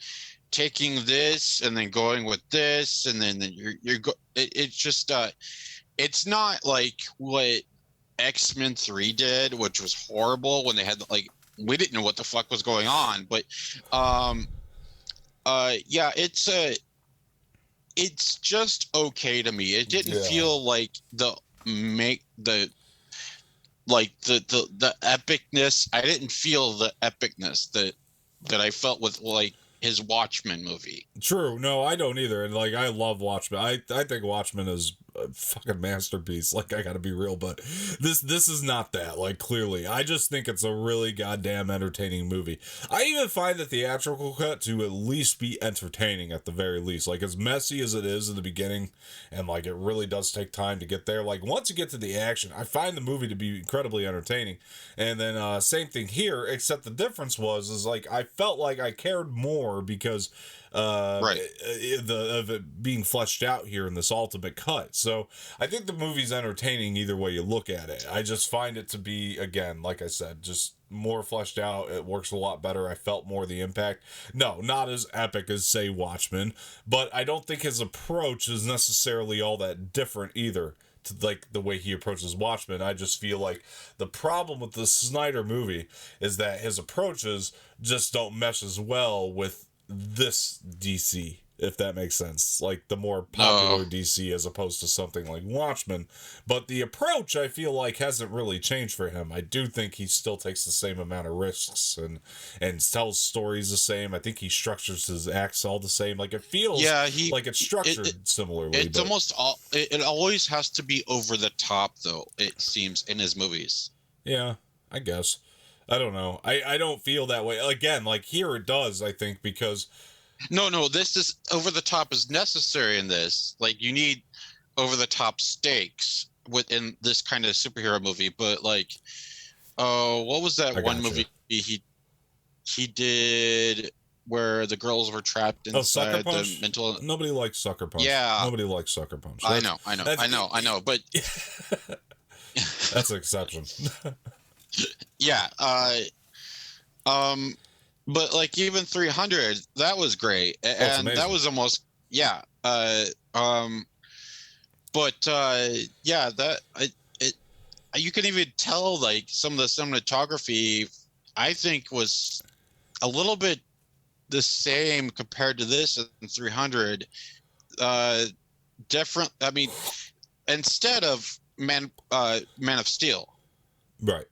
taking this and then going with this, and then it's just it's not like what X-Men 3 did, which was horrible when they had like we didn't know what the fuck was going on. But yeah, it's just okay to me. It didn't feel like the epicness. I didn't feel the epicness that I felt with like his Watchmen movie. True. No, I don't either. And like, I love Watchmen. I think Watchmen is a fucking masterpiece. Like, I gotta be real, but this is not that. Like, clearly, I just think it's a really goddamn entertaining movie. I even find the theatrical cut to at least be entertaining at the very least. Like, as messy as it is in the beginning, and like it really does take time to get there. Like, once you get to the action, I find the movie to be incredibly entertaining. And then same thing here, except the difference is like I felt like I cared more because of it being fleshed out here in this ultimate cut. So I think the movie's entertaining either way you look at it. I just find it to be, again, like I said, just more fleshed out. It works a lot better. I felt more the impact. No, not as epic as, say, Watchmen, but I don't think his approach is necessarily all that different either to like the way he approaches Watchmen. I just feel like the problem with the Snyder movie is that his approaches just don't mesh as well with this DC, if that makes sense. Like the more popular DC as opposed to something like Watchmen. But the approach, I feel like, hasn't really changed for him. I do think he still takes the same amount of risks and tells stories the same. I think he structures his acts all the same. Like it feels like it's structured similarly. It's almost it always has to be over the top, though, it seems, in his movies. Yeah, I guess. I don't know. I don't feel that way. Again, like here it does, I think, because... No, this is over the top is necessary in this. Like you need over the top stakes within this kind of superhero movie. But like, what was that one movie he did where the girls were trapped inside the mental... Nobody likes Sucker Punch. Yeah. Nobody likes Sucker Punch. I know. But that's an exception. Yeah. But like even 300, that was great, and that was almost yeah. But yeah, you can even tell like some of the cinematography I think was a little bit the same compared to this in 300. Different. I mean, instead of Man of Steel, right?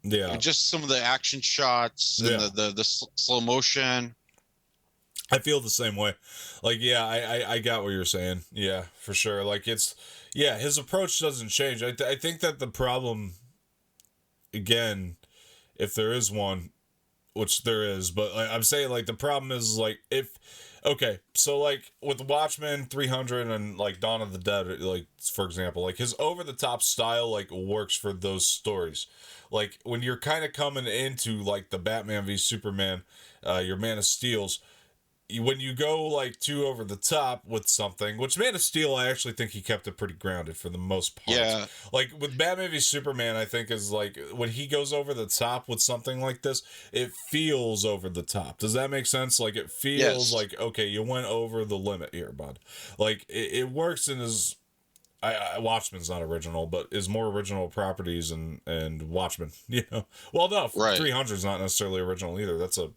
Yeah, just some of the action shots and the slow motion. I feel the same way. Like, yeah, I got what you're saying. Yeah, for sure. Like his approach doesn't change. I think that the problem, again, if there is one, which there is, but like, I'm saying like the problem is like if okay, so like with Watchmen 300 and like Dawn of the Dead, like for example, like his over the top style like works for those stories. Like when you're kind of coming into like the Batman v Superman, your Man of Steel's, when you go like too over the top with something, which Man of Steel, I actually think he kept it pretty grounded for the most part. Yeah. Like with Batman v Superman, I think is like when he goes over the top with something like this, it feels over the top. Does that make sense? Like it feels Yes. like, okay, you went over the limit here, bud. Like it works in his. Watchmen's not original, but is more original properties and Watchmen. You know, well, no, Right. 300 is not necessarily original either. That's a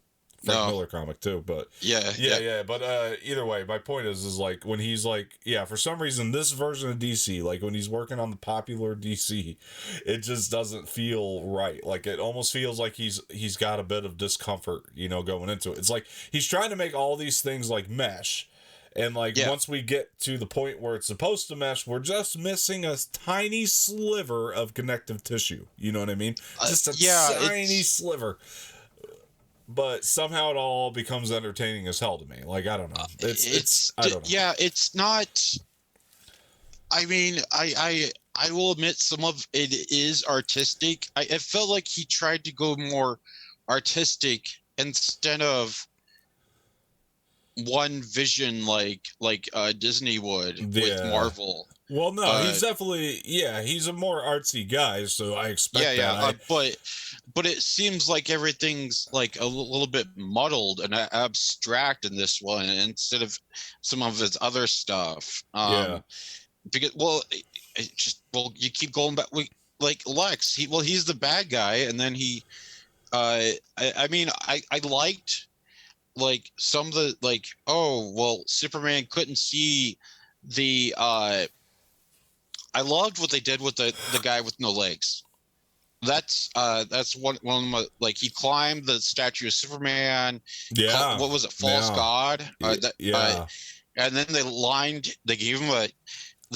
Frank Miller comic too, but yeah. But either way, my point is like when he's like, yeah, for some reason this version of DC, like when he's working on the popular DC, it just doesn't feel right. Like it almost feels like he's got a bit of discomfort, you know, going into it. It's like he's trying to make all these things like mesh. And like once we get to the point where it's supposed to mesh, we're just missing a tiny sliver of connective tissue. You know what I mean? Just a tiny sliver. But somehow it all becomes entertaining as hell to me. Like I don't know. It's I don't know. Yeah, it's not. I mean, I will admit some of it is artistic. It felt like he tried to go more artistic instead of one vision like Disney would with Marvel. Well, no, he's definitely he's a more artsy guy, so I expect that. But it seems like everything's like a little bit muddled and abstract in this one instead of some of his other stuff. Because you keep going back. Like Lex, he's the bad guy, and then he. I liked. Like some of the Superman couldn't see the I loved what they did with the guy with no legs. That's one of my, like he climbed the statue of Superman. Yeah. What was it? False God. And then they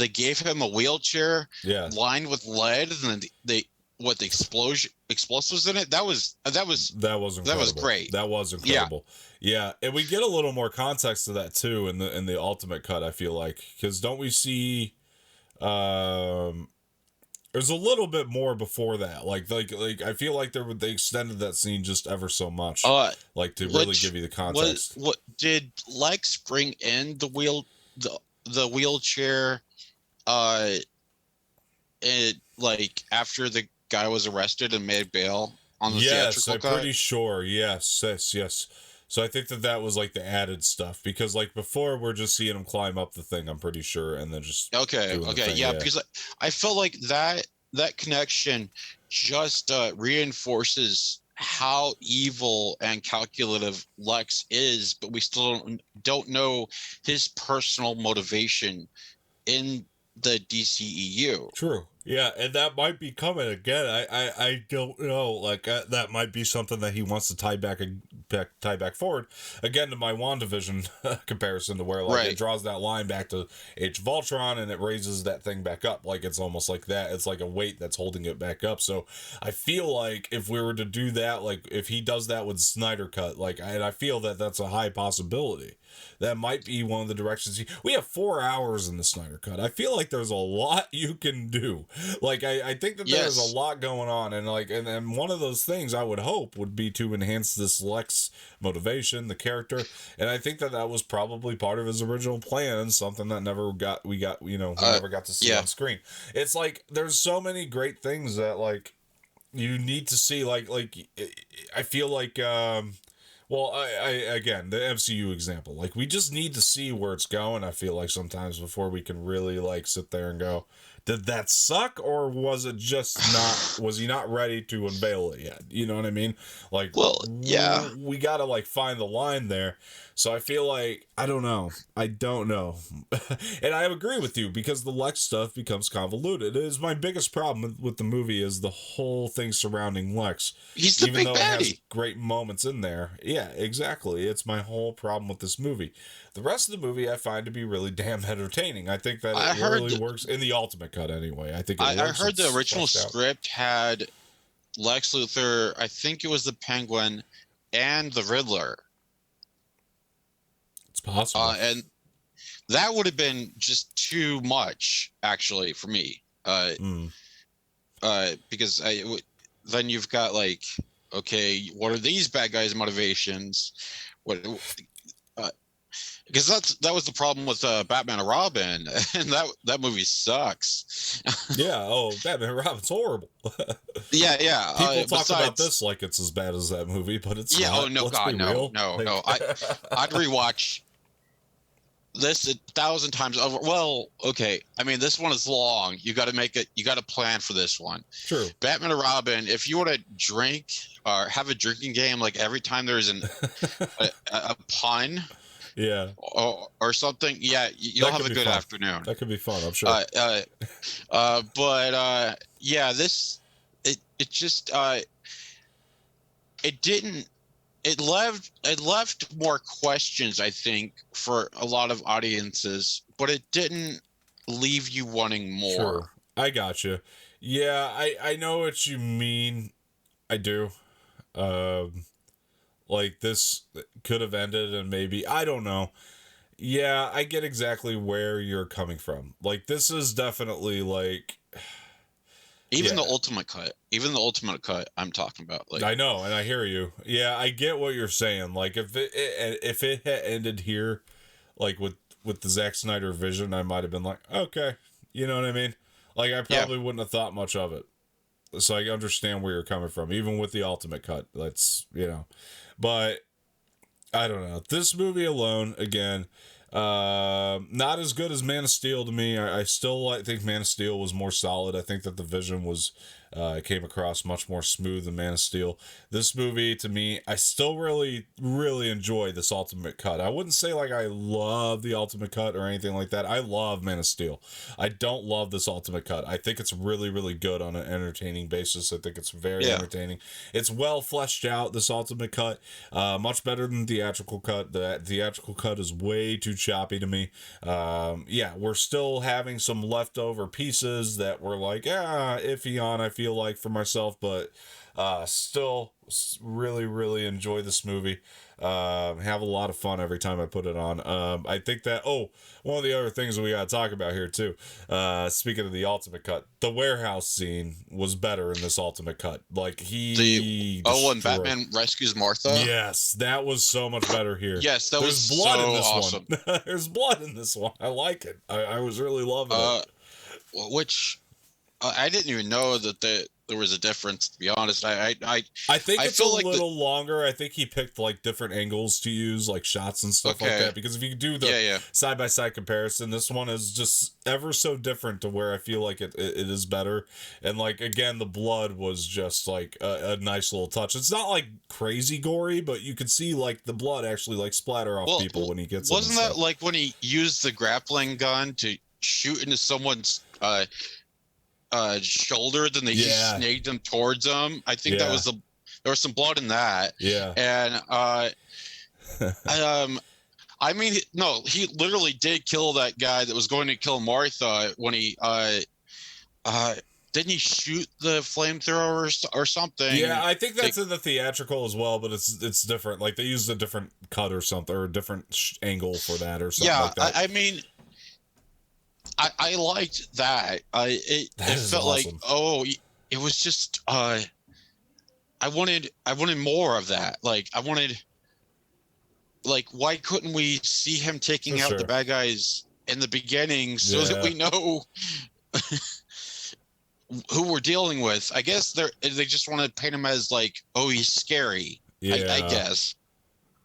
gave him a wheelchair. Yeah. Lined with lead, and then the explosives in it. That was incredible. That was great. That was incredible. Yeah, and we get a little more context to that too in the ultimate cut. I feel like because don't we see, there's a little bit more before that. Like I feel like they extended that scene just ever so much. Like to really give you the context. What did Lex bring in the wheelchair? Like after the guy was arrested and made bail on the theatrical cut? I'm pretty sure. Yes. So I think that was like the added stuff because like before we're just seeing him climb up the thing. I'm pretty sure, and then just because I felt like that connection just reinforces how evil and calculative Lex is, but we still don't know his personal motivation in the DCEU. True. Yeah, and that might be coming again. I don't know. Like that might be something that he wants to tie back forward again to my WandaVision comparison, to where like it draws that line back to Age of Ultron and it raises that thing back up. Like it's almost like that. It's like a weight that's holding it back up. So I feel like if we were to do that, like if he does that with Snyder Cut, like I feel that that's a high possibility. That might be one of the directions. We have 4 hours in the Snyder Cut. I feel like there's a lot you can do. Like I think that there's a lot going on, and like and one of those things I would hope would be to enhance this Lex motivation, the character, and I think that was probably part of his original plan, something that never got we never got to see on screen. It's like there's so many great things that like you need to see. Like I feel like. Well, I again, the MCU example, like we just need to see where it's going. I feel like sometimes before we can really like sit there and go, did that suck, or was it just not? Was he not ready to unveil it yet? You know what I mean? Like, we gotta like find the line there. So I feel like I don't know, and I agree with you because the Lex stuff becomes convoluted. It is my biggest problem with the movie is the whole thing surrounding Lex. He's the big baddie. It has great moments in there. Yeah, exactly. It's my whole problem with this movie. The rest of the movie I find to be really damn entertaining. I think that it really works in the ultimate cut anyway. I think I heard the original script had Lex Luthor, I think it was the Penguin, and the Riddler. It's possible. And that would have been just too much, actually, for me. Because then you've got like, okay, what are these bad guys' motivations? What? Because that was the problem with Batman and Robin, and that movie sucks. Yeah. Oh, Batman and Robin's horrible. Yeah. People talk about this like it's as bad as that movie, but it's not. Oh no, Let's God, be no, real. no, Like, no. I'd rewatch this 1,000 times over. Well, okay. I mean, this one is long. You got to make it. You got to plan for this one. True. Batman and Robin. If you want to drink or have a drinking game, like every time there's a pun. Yeah. Or something. Yeah, you'll have a good afternoon. That could be fun, I'm sure. But yeah, it just it didn't. It left more questions, I think, for a lot of audiences, but it didn't leave you wanting more. Sure. I gotcha. Yeah, I know what you mean. I do. Like, this could have ended and maybe, I don't know. Yeah, I get exactly where you're coming from. Like, this is definitely, like... Even the ultimate cut I'm talking about. Like, I know, and I hear you. Yeah, I get what you're saying. Like, if it had ended here, like, with the Zack Snyder vision, I might have been like, okay. You know what I mean? Like, I probably wouldn't have thought much of it. So I understand where you're coming from, even with the ultimate cut. That's, but I don't know. This movie alone, again, not as good as Man of Steel to me. I still think Man of Steel was more solid. I think that the vision was came across much more smooth than Man of Steel. This movie, to me, I still really, really enjoy this ultimate cut. I wouldn't say like I love the ultimate cut or anything like that. I love Man of Steel. I don't love this ultimate cut. I think it's really, really good on an entertaining basis. I think it's very entertaining. It's well fleshed out, this ultimate cut. Much better than the theatrical cut. The theatrical cut is way too choppy to me. We're still having some leftover pieces that were like, iffy on, I feel like, for myself, but still really, really enjoy this movie. Have a lot of fun every time I put it on. I think that, one of the other things that we gotta talk about here too, speaking of the ultimate cut, the warehouse scene was better in this ultimate cut. Like, when Batman rescues Martha? Yes, that was so much better here. Yes, that was blood in this awesome. One. There's blood in this one. I like it. I was really loving it. Which I didn't even know that there was a difference, to be honest. I think it's a little longer. I think he picked like different angles to use, like shots and stuff like that. Because if you do the side-by-side comparison, this one is just ever so different to where I feel like it is better. And like, again, the blood was just like a nice little touch. It's not like crazy gory, but you could see like the blood actually like splatter off people when he gets. Wasn't that like when he used the grappling gun to shoot into someone's shoulder, then he snagged them towards him? I think that was there was some blood in that. Yeah. And I mean, no, he literally did kill that guy that was going to kill Martha when he didn't he shoot the flamethrower or something? Yeah, I think that's in the theatrical as well, but it's different. Like, they used a different cut or something, or a different angle for that or something like that. I mean, I liked that. It felt awesome. Like, it was just I wanted more of that. Like, I wanted, like, why couldn't we see him taking out the bad guys in the beginning so that we know who we're dealing with? I guess they just want to paint him as like, he's scary. I guess.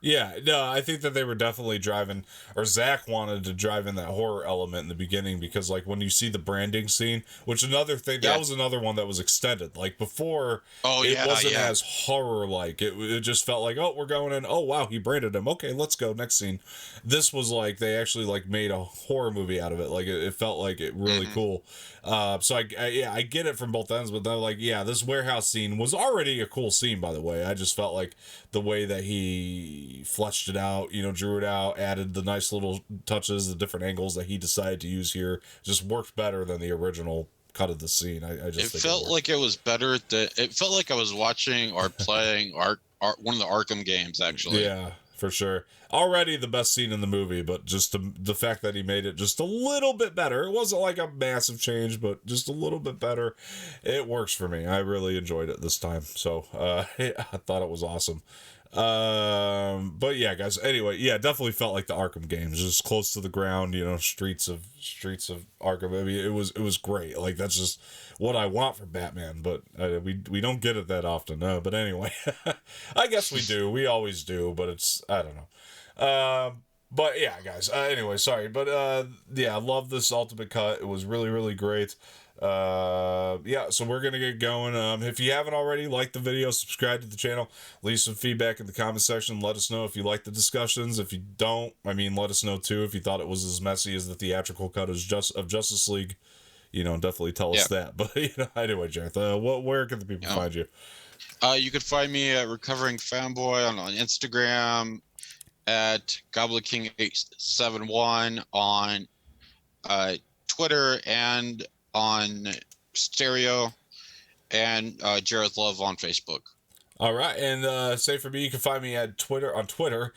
Yeah, no, I think that they were definitely driving, or Zach wanted to drive in that horror element in the beginning, because like when you see the branding scene, which another thing, that was another one that was extended. Like before, it wasn't as horror-like. It just felt like, we're going in, wow, he branded him. Okay, let's go, next scene. This was like, they actually like made a horror movie out of it. Like it felt like it really cool. So I get it from both ends, but then like, this warehouse scene was already a cool scene, by the way. I just felt like the way that he fleshed it out, drew it out, added the nice little touches, the different angles that he decided to use here, just worked better than the original cut of the scene. I just think felt like it was better. It felt like I was watching or playing one of the Arkham games, actually. Yeah, for sure. Already the best scene in the movie, but just the fact that he made it just a little bit better. It wasn't like a massive change, but just a little bit better. It works for me. I really enjoyed it this time. So I thought it was awesome. But yeah, guys. Anyway, yeah, definitely felt like the Arkham games, just close to the ground. You know, streets of Arkham. I mean, it was great. Like that's just what I want for Batman. But we don't get it that often. But anyway, I guess we do. We always do. But it's I don't know. But yeah, guys. Anyway, sorry, but yeah, I love this ultimate cut. It was really really great. Yeah, so we're gonna get going. If you haven't already, like the video, subscribe to the channel, leave some feedback in the comment section. Let us know if you like the discussions. If you don't, I mean, let us know too if you thought it was as messy as the theatrical cut of Justice League. You know, definitely tell us that. But you know, anyway, Jareth, where can the people find you? You could find me at Recovering Fanboy on Instagram, at Goblin King 871 on Twitter, and on Stereo, and Jareth Love on Facebook. All right, and say for me, you can find me at Twitter at Dom_Martino_,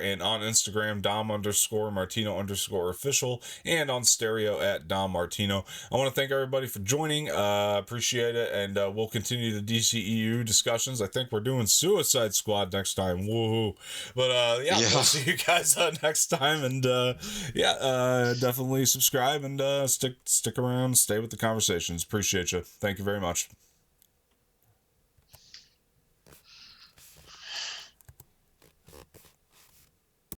and on Instagram Dom_Martino_official, and on Stereo at Dom Martino. I want to thank everybody for joining. Appreciate it, and we'll continue the DCEU discussions. I think we're doing Suicide Squad next time. Woohoo! But yeah, we'll see you guys next time, and definitely subscribe and stick around, stay with the conversations. Appreciate you. Thank you very much.